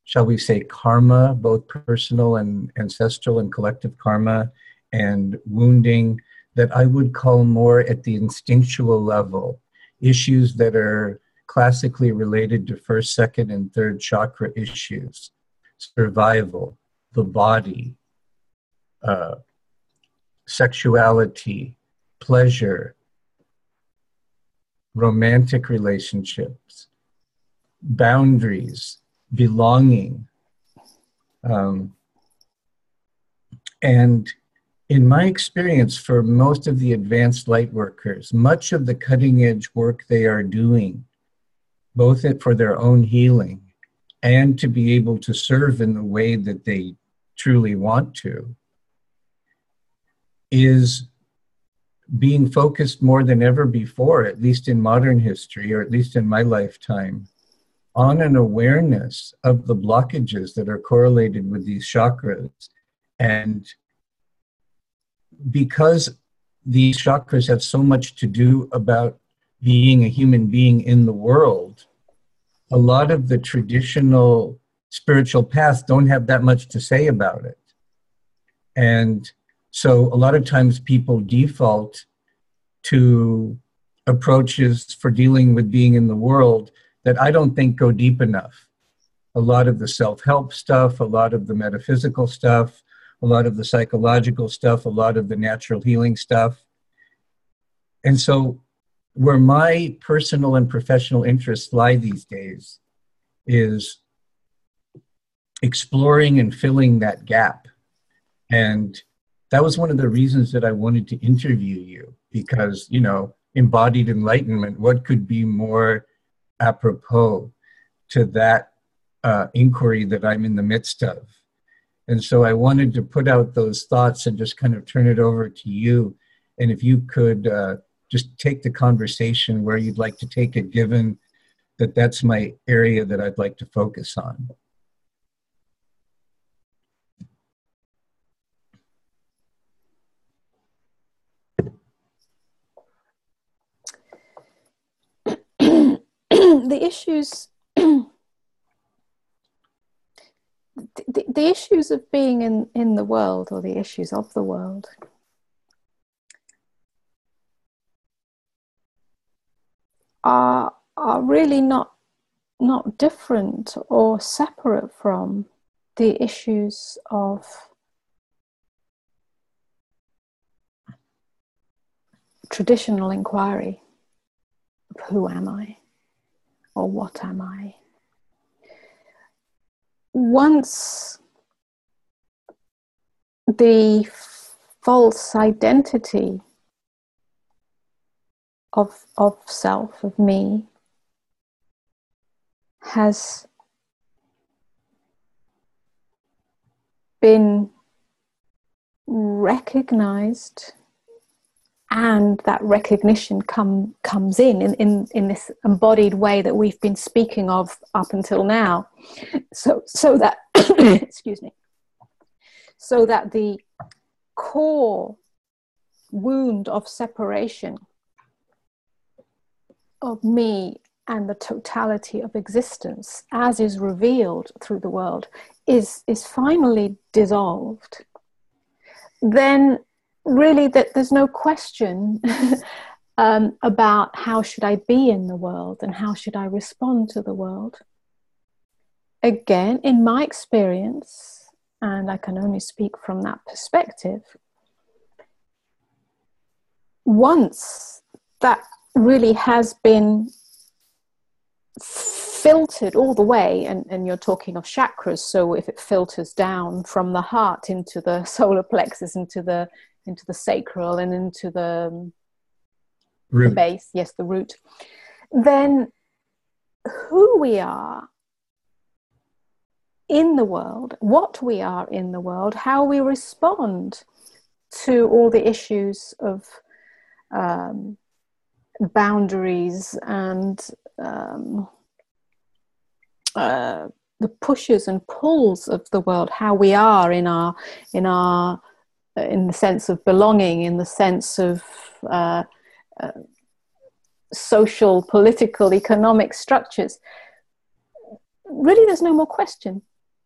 shall we say, karma, both personal and ancestral and collective karma, and wounding that I would call more at the instinctual level, issues that are classically related to first, second, and third chakra issues, survival, the body, sexuality, pleasure, romantic relationships, boundaries, belonging. And in my experience, for most of the advanced light workers, much of the cutting edge work they are doing, both for their own healing and to be able to serve in the way that they truly want to, is being focused more than ever before, at least in modern history, or at least in my lifetime, on an awareness of the blockages that are correlated with these chakras. And because these chakras have so much to do about being a human being in the world, a lot of the traditional spiritual paths don't have that much to say about it. And so a lot of times people default to approaches for dealing with being in the world that I don't think go deep enough. A lot of the self-help stuff, a lot of the metaphysical stuff, a lot of the psychological stuff, a lot of the natural healing stuff. And so where my personal and professional interests lie these days is exploring and filling that gap. And that was one of the reasons that I wanted to interview you, because, you know, embodied enlightenment, what could be more apropos to that inquiry that I'm in the midst of? And so I wanted to put out those thoughts and just kind of turn it over to you. And if you could just take the conversation where you'd like to take it, given that that's my area that I'd like to focus on. The issues the issues of being in the world, or the issues of the world, are really not different or separate from the issues of traditional inquiry of who am I or what am I. Once the false identity of self, of me, has been recognized, and that recognition comes in this embodied way that we've been speaking of up until now, so that excuse me, so that the core wound of separation of me and the totality of existence, as is revealed through the world, is finally dissolved, then really that there's no question about how should I be in the world and how should I respond to the world. Again, in my experience, and I can only speak from that perspective, once that really has been filtered all the way, and you're talking of chakras, so if it filters down from the heart into the solar plexus, into the sacral, and into the base, yes, the root, then who we are in the world, what we are in the world, how we respond to all the issues of boundaries and the pushes and pulls of the world, how we are in the sense of belonging, in the sense of social, political, economic structures. Really, there's no more question.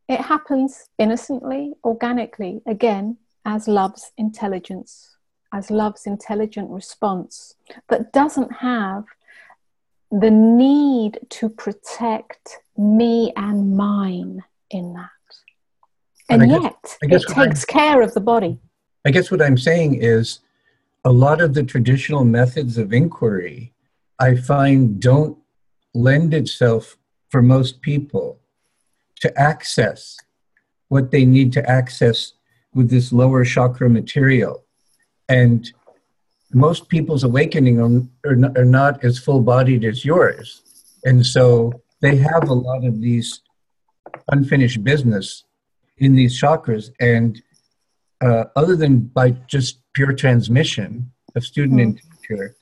It happens innocently, organically, again, as love's intelligence, as love's intelligent response that doesn't have the need to protect me and mine in that. And yet, it takes care of the body. I guess what I'm saying is a lot of the traditional methods of inquiry, I find, don't lend itself for most people to access what they need to access with this lower chakra material. And most people's awakening are not as full-bodied as yours. And so they have a lot of these unfinished business in these chakras. And other than by just pure transmission of student and teacher,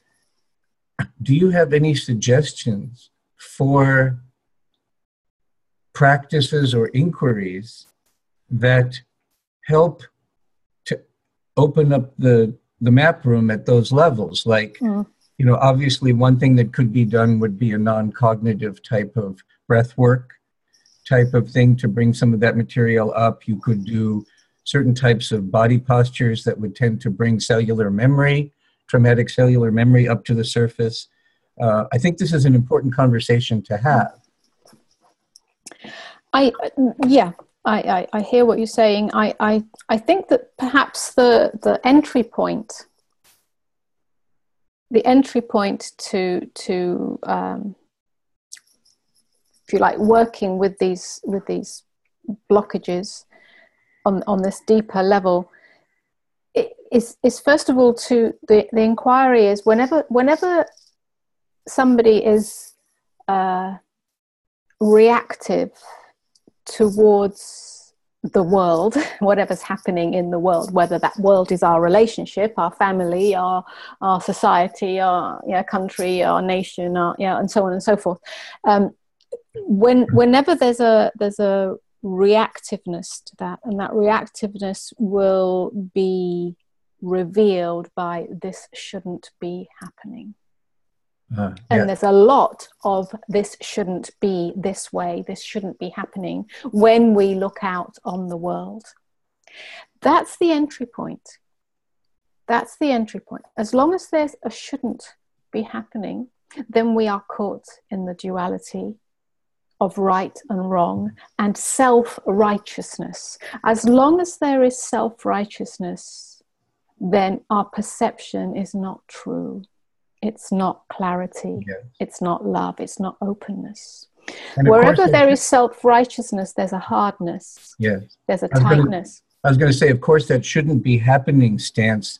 do you have any suggestions for practices or inquiries that help to open up the map room at those levels? Like, obviously one thing that could be done would be a non-cognitive type of breath work type of thing to bring some of that material up. You could do certain types of body postures that would tend to bring cellular memory, traumatic cellular memory up to the surface. I think this is an important conversation to have. I hear what you're saying. I think that perhaps the entry point to if you like, working with these blockages on this deeper level is first of all to the inquiry is whenever somebody is reactive towards the world, whatever's happening in the world, whether that world is our relationship, our family, our society, our country, our nation, and so on and so forth. Whenever there's a reactiveness to that, and that reactiveness will be revealed by this shouldn't be happening. And there's a lot of this shouldn't be this way, this shouldn't be happening when we look out on the world. That's the entry point. That's the entry point. As long as there's a shouldn't be happening, then we are caught in the duality of right and wrong and self-righteousness. As long as there is self-righteousness, then our perception is not true. It's not clarity. Yes. It's not love. It's not openness. And Wherever there is self-righteousness, there's a hardness. Yes. There's a tightness. I was going to say, of course, that shouldn't be happening stance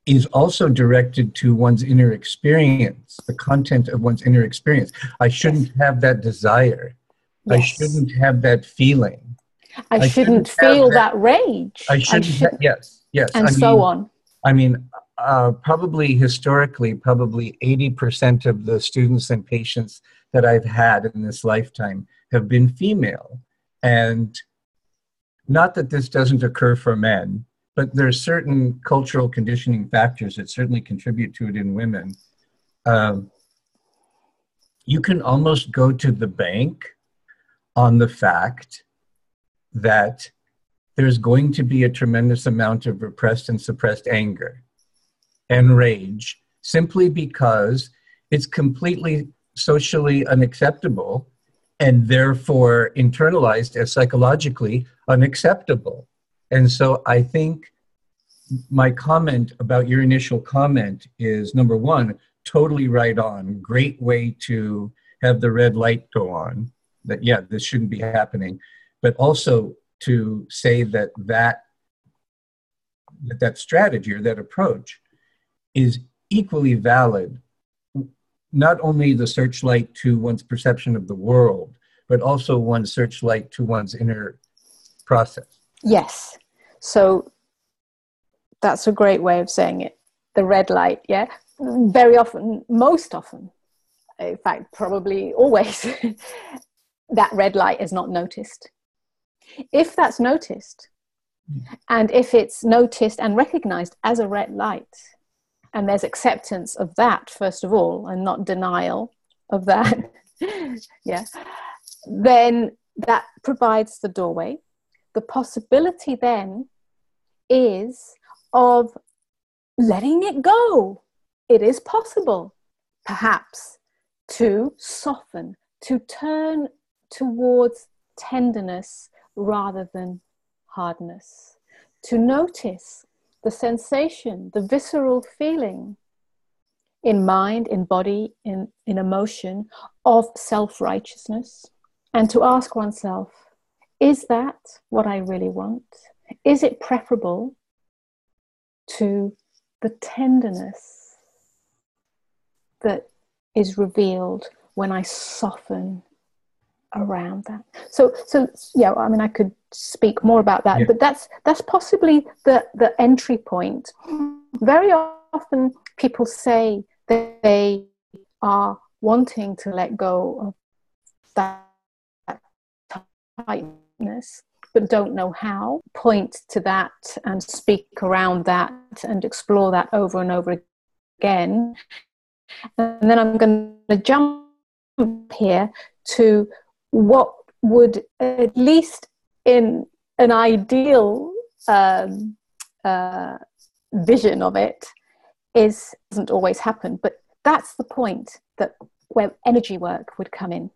is also directed to one's inner experience, the content of one's inner experience. I shouldn't have that desire. Yes. I shouldn't have that feeling. I shouldn't feel that rage. I shouldn't. Yes. And so on. I mean, probably historically, probably 80% of the students and patients that I've had in this lifetime have been female. And not that this doesn't occur for men, but there are certain cultural conditioning factors that certainly contribute to it in women. You can almost go to the bank on the fact that there's going to be a tremendous amount of repressed and suppressed anger and rage, simply because it's completely socially unacceptable and therefore internalized as psychologically unacceptable. And so I think my comment about your initial comment is, number one, totally right on. Great way to have the red light go on, that, yeah, this shouldn't be happening. But also to say that strategy or that approach is equally valid, not only the searchlight to one's perception of the world, but also one's searchlight to one's inner process. Yes. So that's a great way of saying it. The red light, yeah? Very often, most often, in fact, probably always, that red light is not noticed. If that's noticed, and if it's noticed and recognized as a red light, and there's acceptance of that, first of all, and not denial of that, yeah, then that provides the doorway. The possibility then is of letting it go. It is possible, perhaps, to soften, to turn towards tenderness rather than hardness, to notice the sensation, the visceral feeling in mind, in body, in emotion of self-righteousness, and to ask oneself, is that what I really want? Is it preferable to the tenderness that is revealed when I soften around that? So yeah, I mean, I could speak more about that, yeah. But that's possibly the entry point. Very often people say that they are wanting to let go of that tightness, but don't know how. Point to that and speak around that and explore that over and over again. And then I'm going to jump here to what would, at least in an ideal vision of it, doesn't always happen, but that's the point where energy work would come in.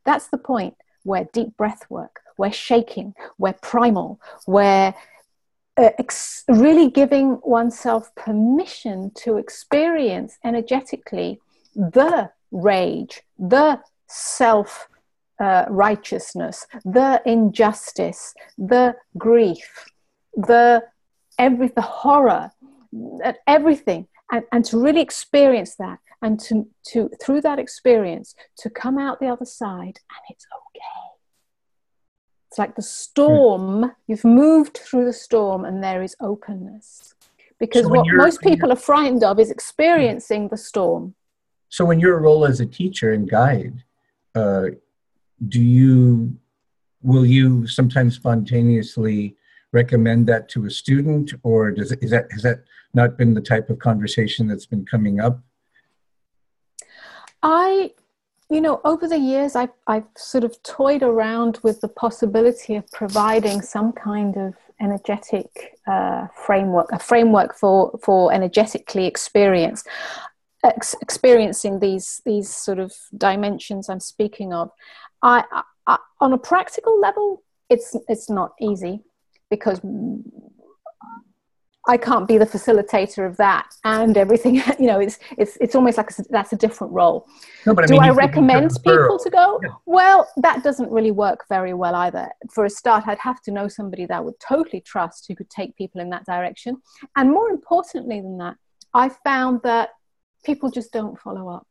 That's the point where deep breath work, where shaking, where primal, where really giving oneself permission to experience energetically the rage, the self-righteousness, the injustice, the grief, the horror, everything, and to really experience that, and to through that experience to come out the other side, and it's okay. It's like the storm, you've moved through the storm and there is openness. Because what most people are frightened of is experiencing the storm. So in your role as a teacher and guide, will you sometimes spontaneously recommend that to a has that not been the type of conversation that's been coming up? Over the years, I've sort of toyed around with the possibility of providing some kind of energetic framework, a framework for energetically experiencing these sort of dimensions I'm speaking of. on a practical level, it's not easy, because I can't be the facilitator of that and everything. You know, it's almost like that's a different role. No, but Do I mean, I recommend people to go? Yeah. Well, that doesn't really work very well either. For a start, I'd have to know somebody that I would totally trust, who could take people in that direction. And more importantly than that, I found that people just don't follow up.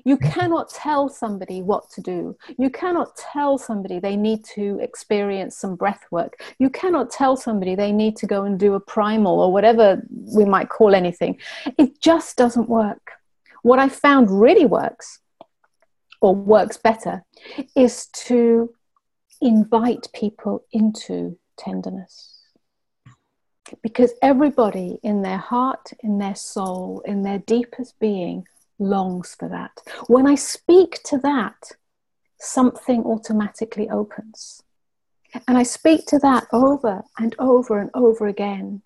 You cannot tell somebody what to do. You cannot tell somebody they need to experience some breath work. You cannot tell somebody they need to go and do a primal or whatever we might call anything. It just doesn't work. What I found really works, or works better, is to invite people into tenderness. Because everybody in their heart, in their soul, in their deepest being, longs for that. When I speak to that, something automatically opens. And I speak to that over and over and over again.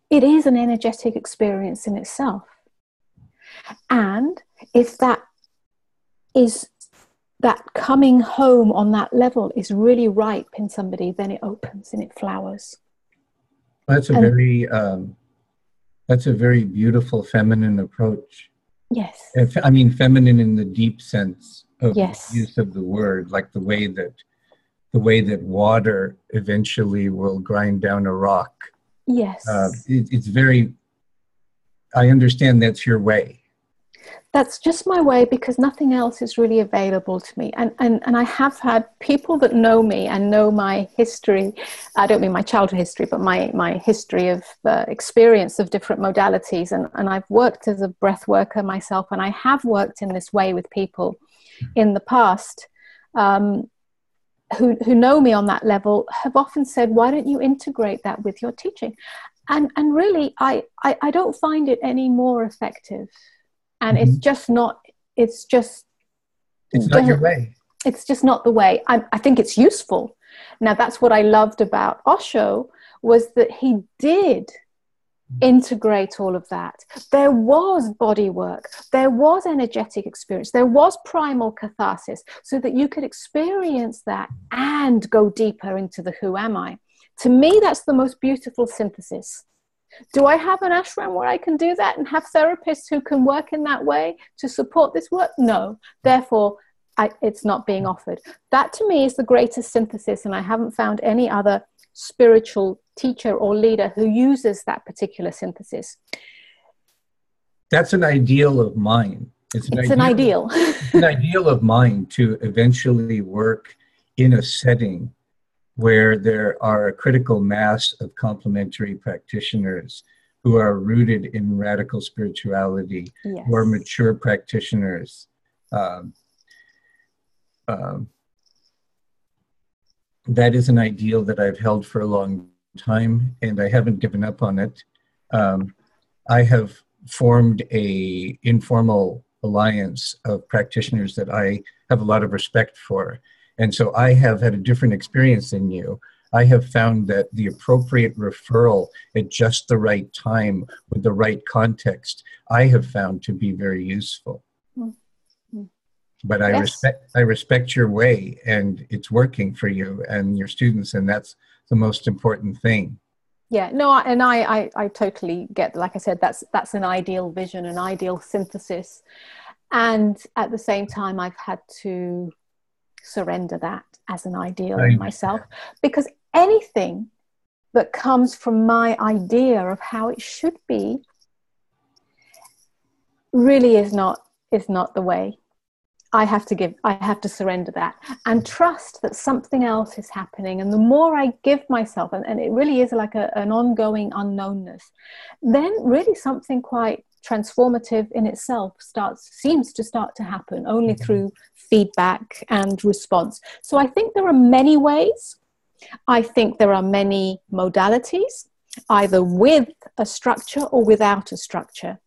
It is an energetic experience in itself. And if that coming home on that level is really ripe in somebody, then it opens and it flowers. That's a very beautiful feminine approach. Yes. I mean, feminine in the deep sense of yes. the use of the word, like the way that water eventually will grind down a rock. Yes. It's very, I understand that's your way. That's just my way, because nothing else is really available to me. And I have had people that know me and know my history. I don't mean my childhood history, but my history of experience of different modalities. And I've worked as a breath worker myself, and I have worked in this way with people in the past who know me on that level, have often said, why don't you integrate that with your teaching? And really, I don't find it any more effective. And it's just not, it's not your way. It's just not the way. I think it's useful. Now, that's what I loved about Osho, was that he did integrate all of that. There was body work, there was energetic experience, there was primal catharsis, so that you could experience that and go deeper into the who am I. To me, that's the most beautiful synthesis. Do I have an ashram where I can do that and have therapists who can work in that way to support this work? No. Therefore, it's not being offered. That to me is the greatest synthesis, and I haven't found any other spiritual teacher or leader who uses that particular synthesis. That's an ideal of mine. It's an ideal. It's an ideal of mine to eventually work in a setting where there are a critical mass of complementary practitioners who are rooted in radical spirituality, yes. who are mature practitioners. That is an ideal that I've held for a long time, and I haven't given up on it. I have formed an informal alliance of practitioners that I have a lot of respect for. And so I have had a different experience than you. I have found that the appropriate referral at just the right time with the right context, I have found to be very useful. Mm-hmm. But yes. I respect your way, and it's working for you and your students, and that's the most important thing. Yeah, no, and I totally get, like I said, that's an ideal vision, an ideal synthesis. And at the same time, I've had to surrender that as an ideal in myself, because anything that comes from my idea of how it should be really is not the way. I have to surrender that and trust that something else is happening. And the more I give myself, and it really is like an ongoing unknownness, then really something quite transformative in itself seems to start to happen only through feedback and response. So I think there are many ways. I think there are many modalities, either with a structure or without a structure.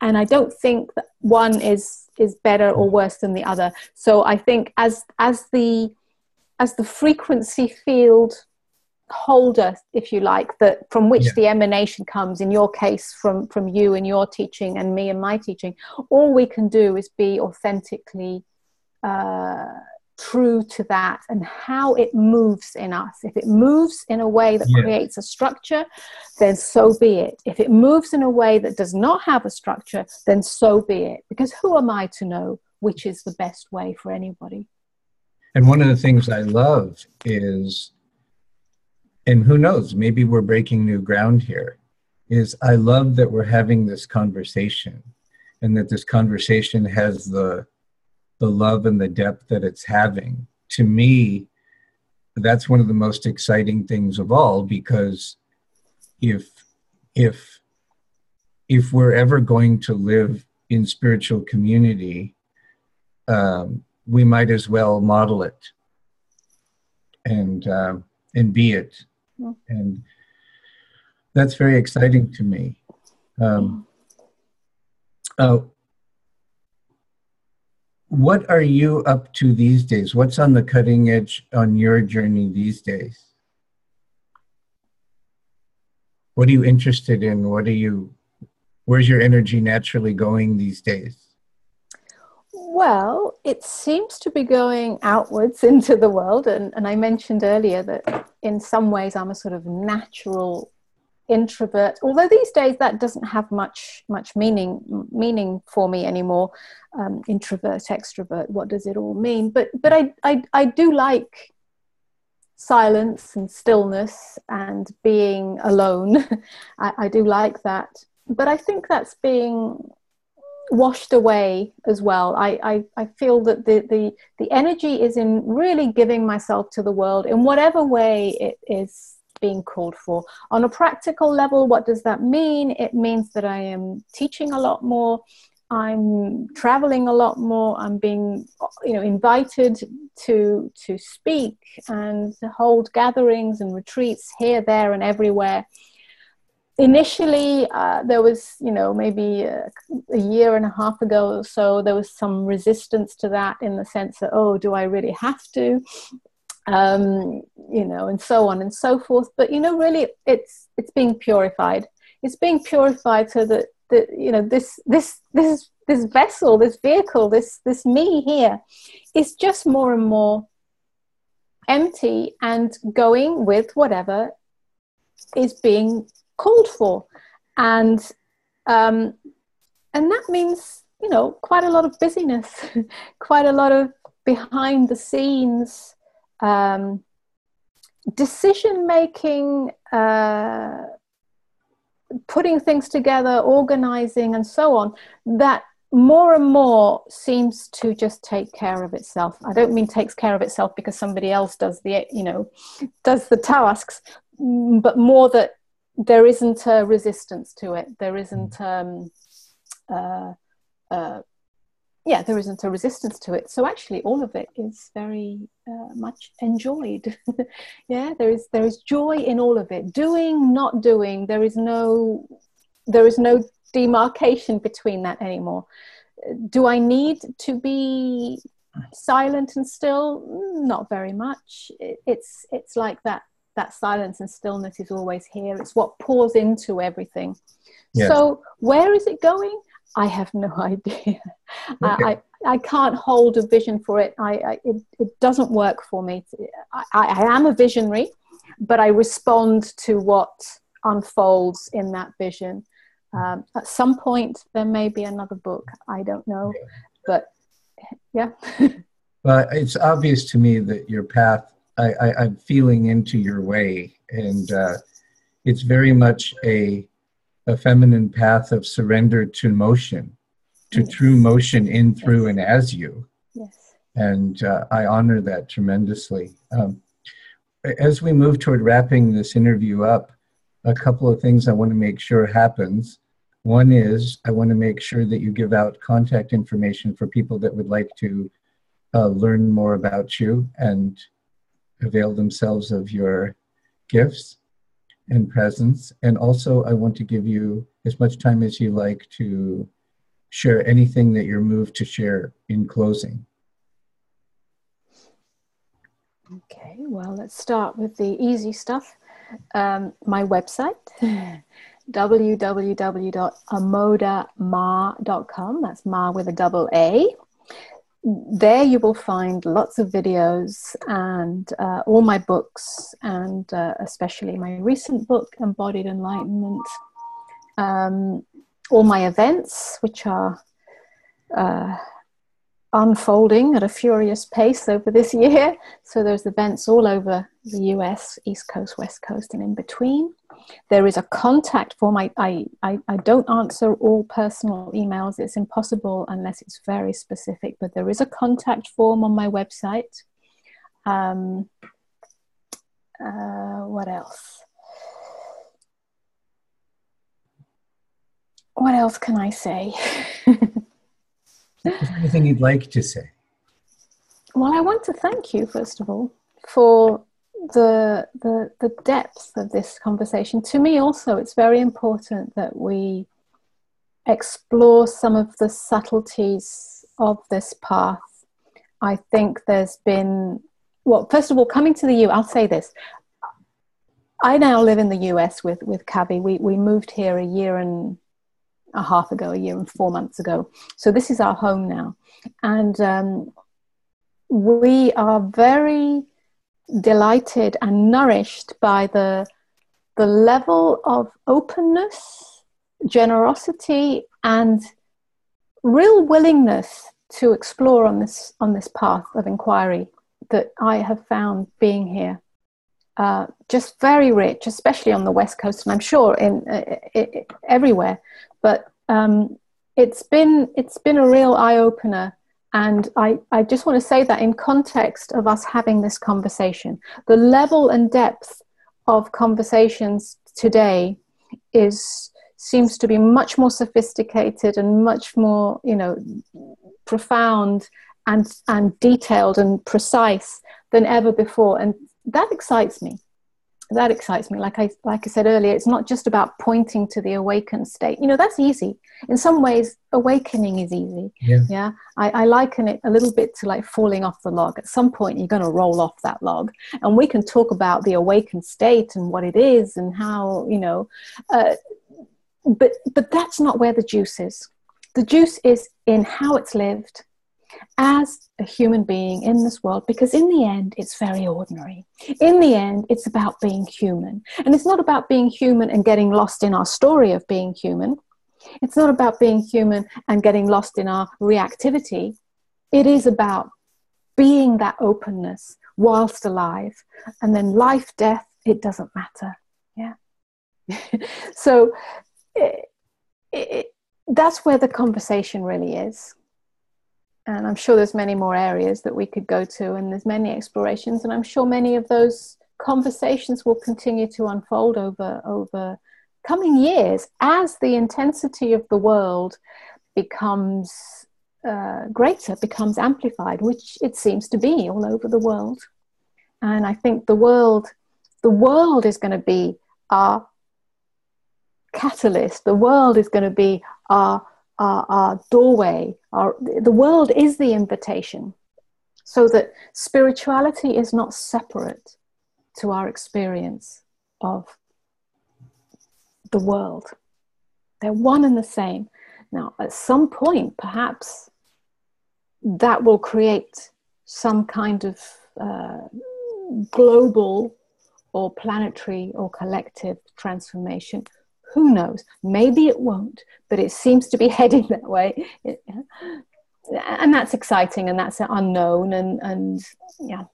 And I don't think that one is better or worse than the other. So I think as the frequency field holder, if you like, that from which the emanation comes, in your case from you and your teaching, and me and my teaching, all we can do is be authentically true to that and how it moves in us. If it moves in a way that creates a structure, then so be it. If it moves in a way that does not have a structure, then so be it. Because who am I to know which is the best way for anybody? And one of the things I love is, and who knows, maybe we're breaking new ground here, is I love that we're having this conversation, and that this conversation has the love and the depth that it's having. To me, that's one of the most exciting things of all, because if we're ever going to live in spiritual community, we might as well model it and be it. And that's very exciting to me. What are you up to these days? What's on the cutting edge on your journey these days? What are you interested in? Where's your energy naturally going these days? Well, it seems to be going outwards into the world. And I mentioned earlier that in some ways I'm a sort of natural introvert, although these days that doesn't have much meaning for me anymore. Introvert, extrovert, what does it all mean? But I do like silence and stillness and being alone. I do like that, but I think that's being washed away as well. I feel that the energy is in really giving myself to the world in whatever way it is being called for. On a practical level, what does that mean? It means that I am teaching a lot more, I'm traveling a lot more, I'm being invited to speak and to hold gatherings and retreats here, there and everywhere. Initially, there was, maybe a year and a half ago or so, there was some resistance to that, in the sense that, oh, do I really have to? And so on and so forth. But, really it's being purified. It's being purified so that, this vessel, this vehicle, this me here is just more and more empty and going with whatever is being called for. And that means, quite a lot of busyness, quite a lot of behind the scenes decision making, putting things together, organizing and so on, that more and more seems to just take care of itself. I don't mean takes care of itself because somebody else does the tasks, but more that there isn't a resistance to it. There isn't there isn't a resistance to it. So actually all of it is very much enjoyed. There is joy in all of it. Doing, not doing, there is no demarcation between that anymore. Do I need to be silent and still? Not very much. It's like that silence and stillness is always here. It's what pours into everything. Yes. So where is it going? I have no idea. Okay. I can't hold a vision for it. It doesn't work for me. I am a visionary, but I respond to what unfolds in that vision. At some point, there may be another book. I don't know. Yeah. But yeah. Well, it's obvious to me that your path, I'm feeling into your way. And it's very much a feminine path of surrender to motion, to yes. True motion in, through, yes. And as you. Yes. And I honor that tremendously. As we move toward wrapping this interview up, a couple of things I want to make sure happens. One is I want to make sure that you give out contact information for people that would like to learn more about you and avail themselves of your gifts and presence. And also I want to give you as much time as you like to share anything that you're moved to share in closing. Okay, well, let's start with the easy stuff. My website, www.amodamaa.com. That's Ma with a double A. there you will find lots of videos and all my books, and especially my recent book, Embodied Enlightenment, all my events, which are unfolding at a furious pace over this year. So there's events all over the US, East Coast, West Coast, and in between. There is a contact form. I don't answer all personal emails. It's impossible unless it's very specific, but there is a contact form on my website. What else? What else can I say? Is there anything you'd like to say? Well, I want to thank you, first of all, for the depth of this conversation. To me also, it's very important that we explore some of the subtleties of this path. I think there's been, well, first of all, coming to the I'll say this. I now live in the US with Kavi. We moved here a year and a half ago, a year and 4 months ago. So this is our home now. And we are very delighted and nourished by the level of openness, generosity, and real willingness to explore on this path of inquiry that I have found being here. Just very rich, especially on the West Coast, and I'm sure in everywhere. But it's been a real eye-opener, and I just want to say that in context of us having this conversation, the level and depth of conversations today seems to be much more sophisticated and much more, profound and detailed and precise than ever before, and that excites me. That excites me. Like I said earlier, it's not just about pointing to the awakened state. That's easy. In some ways, awakening is easy. Yeah. I liken it a little bit to like falling off the log. At some point, you're going to roll off that log, and we can talk about the awakened state and what it is and how, but that's not where the juice is. The juice is in how it's lived as a human being in this world, because in the end, it's very ordinary. In the end, it's about being human. And it's not about being human and getting lost in our story of being human. It's not about being human and getting lost in our reactivity. It is about being that openness whilst alive. And then life, death, it doesn't matter. Yeah. So that's where the conversation really is. And I'm sure there's many more areas that we could go to, and there's many explorations, and I'm sure many of those conversations will continue to unfold over coming years as the intensity of the world becomes greater, becomes amplified, which it seems to be all over the world. And I think the world is going to be our catalyst. The world is going to be our doorway. The world is the invitation, so that spirituality is not separate to our experience of the world. They're one and the same. Now, at some point, perhaps that will create some kind of global or planetary or collective transformation. Who knows? Maybe it won't, but it seems to be heading that way. And that's exciting, and that's unknown, and yeah.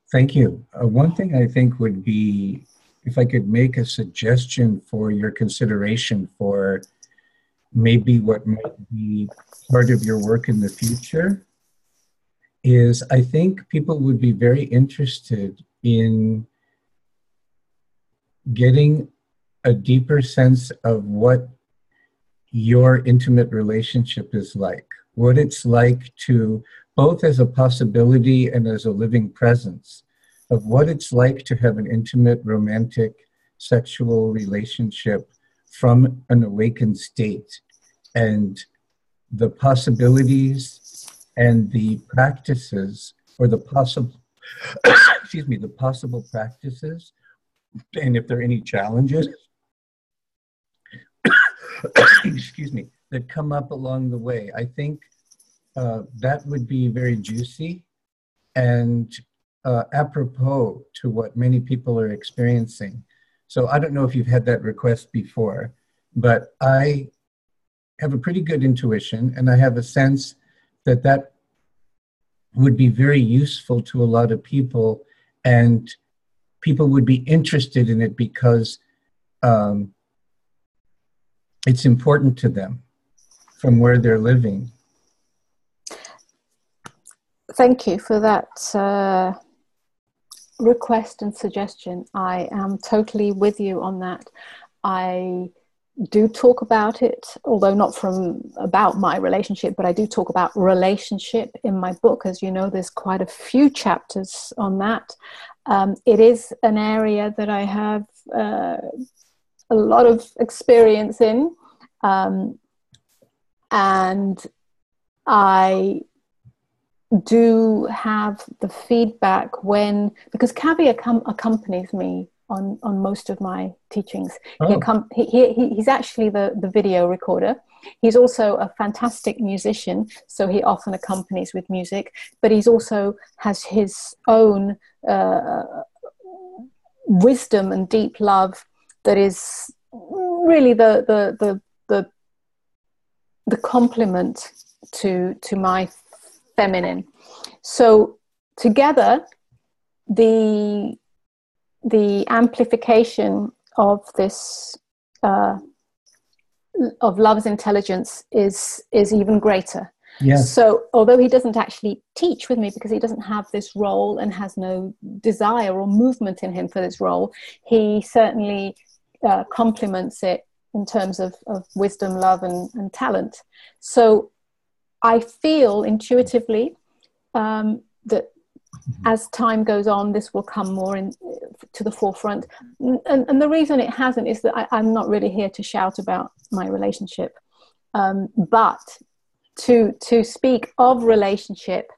Thank you. One thing I think would be, if I could make a suggestion for your consideration for maybe what might be part of your work in the future, is I think people would be very interested in getting a deeper sense of what your intimate relationship is like, what it's like to, both as a possibility and as a living presence, of what it's like to have an intimate, romantic, sexual relationship from an awakened state, and the possibilities and the practices, or the possible, the possible practices, and if there are any challenges, that come up along the way. I think that would be very juicy and apropos to what many people are experiencing. So I don't know if you've had that request before, but I have a pretty good intuition, and I have a sense that that would be very useful to a lot of people, and people would be interested in it because it's important to them from where they're living. Thank you for that request and suggestion. I am totally with you on that. I do talk about it, although not about my relationship, but I do talk about relationship in my book. As you know, there's quite a few chapters on that. It is an area that I have a lot of experience in, and I do have the feedback because Kavi accompanies me on most of my teachings. Oh. He's actually the video recorder. He's also a fantastic musician, so he often accompanies with music, but he's also has his own wisdom and deep love that is really the complement to my feminine. So together, the amplification of this of love's intelligence is even greater. Yes. So although he doesn't actually teach with me because he doesn't have this role and has no desire or movement in him for this role, he certainly complements it in terms of wisdom, love, and talent. So I feel intuitively that as time goes on, this will come more to the forefront. And the reason it hasn't is that I'm not really here to shout about my relationship. But to speak of relationship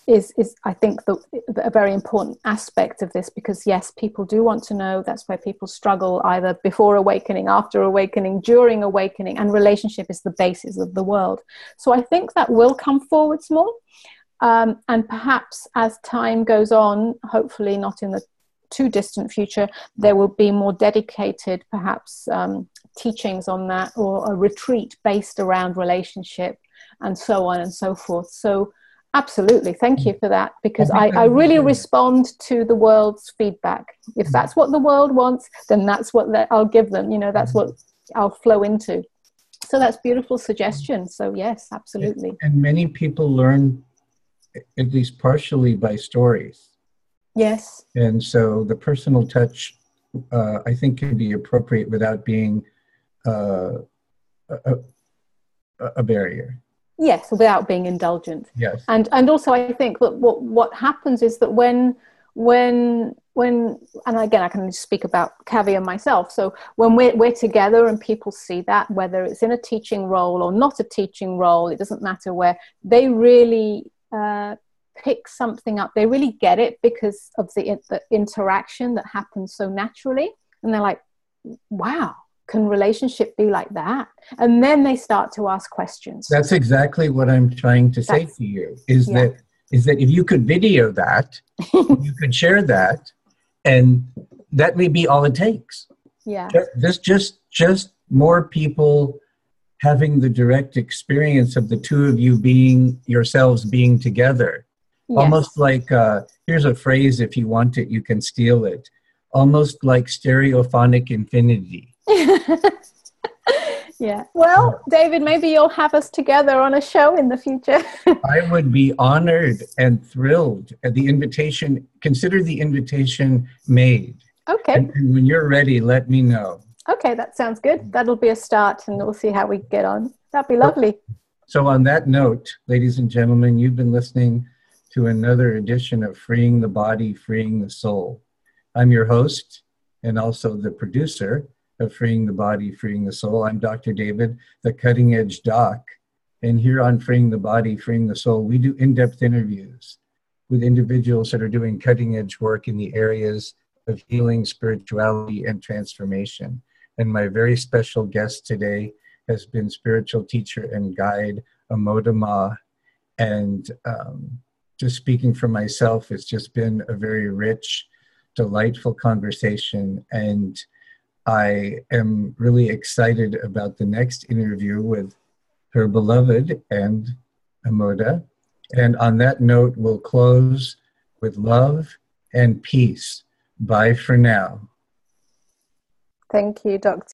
is I think a very important aspect of this, because yes, people do want to know. That's where people struggle, either before awakening, after awakening, during awakening, and relationship is the basis of the world. So I think that will come forwards more. And perhaps as time goes on, hopefully not in the too distant future, there will be more dedicated, perhaps, teachings on that, or a retreat based around relationship, and so on and so forth. So absolutely, thank you for that, because I really respond to the world's feedback. If that's what the world wants, then that's what I'll give them. You know, that's what I'll flow into. So that's beautiful suggestion. So yes, absolutely. And many people learn, at least partially, by stories. Yes. And so the personal touch, I think, can be appropriate without being a barrier. Yes, without being indulgent. Yes. And also I think that what happens is that when and again I can speak about Kavi and myself, so when we're together and people see that, whether it's in a teaching role or not a teaching role, it doesn't matter where, they really pick something up. They really get it because of the interaction that happens so naturally, and they're like, wow, can relationship be like that? And then they start to ask questions. That's exactly what I'm trying to say to you, is that if you could video that, you could share that, and that may be all it takes. Yeah. Just more people having the direct experience of the two of you yourselves being together. Yes. Almost like, here's a phrase, if you want it, you can steal it. Almost like stereophonic infinity. Yeah. Well, David, maybe you'll have us together on a show in the future. I would be honored and thrilled. Consider the invitation made. Okay. And when you're ready, let me know. Okay, that sounds good. That'll be a start, and we'll see how we get on. That'd be lovely. So on that note, ladies and gentlemen, you've been listening to another edition of Freeing the Body, Freeing the Soul. I'm your host and also the producer of Freeing the Body, Freeing the Soul. I'm Dr. David, the Cutting Edge Doc. And here on Freeing the Body, Freeing the Soul, we do in-depth interviews with individuals that are doing cutting edge work in the areas of healing, spirituality, and transformation. And my very special guest today has been spiritual teacher and guide Amoda Maa. And just speaking for myself, it's just been a very rich, delightful conversation. And I am really excited about the next interview with her beloved and Amoda. And on that note, we'll close with love and peace. Bye for now. Thank you, Dr.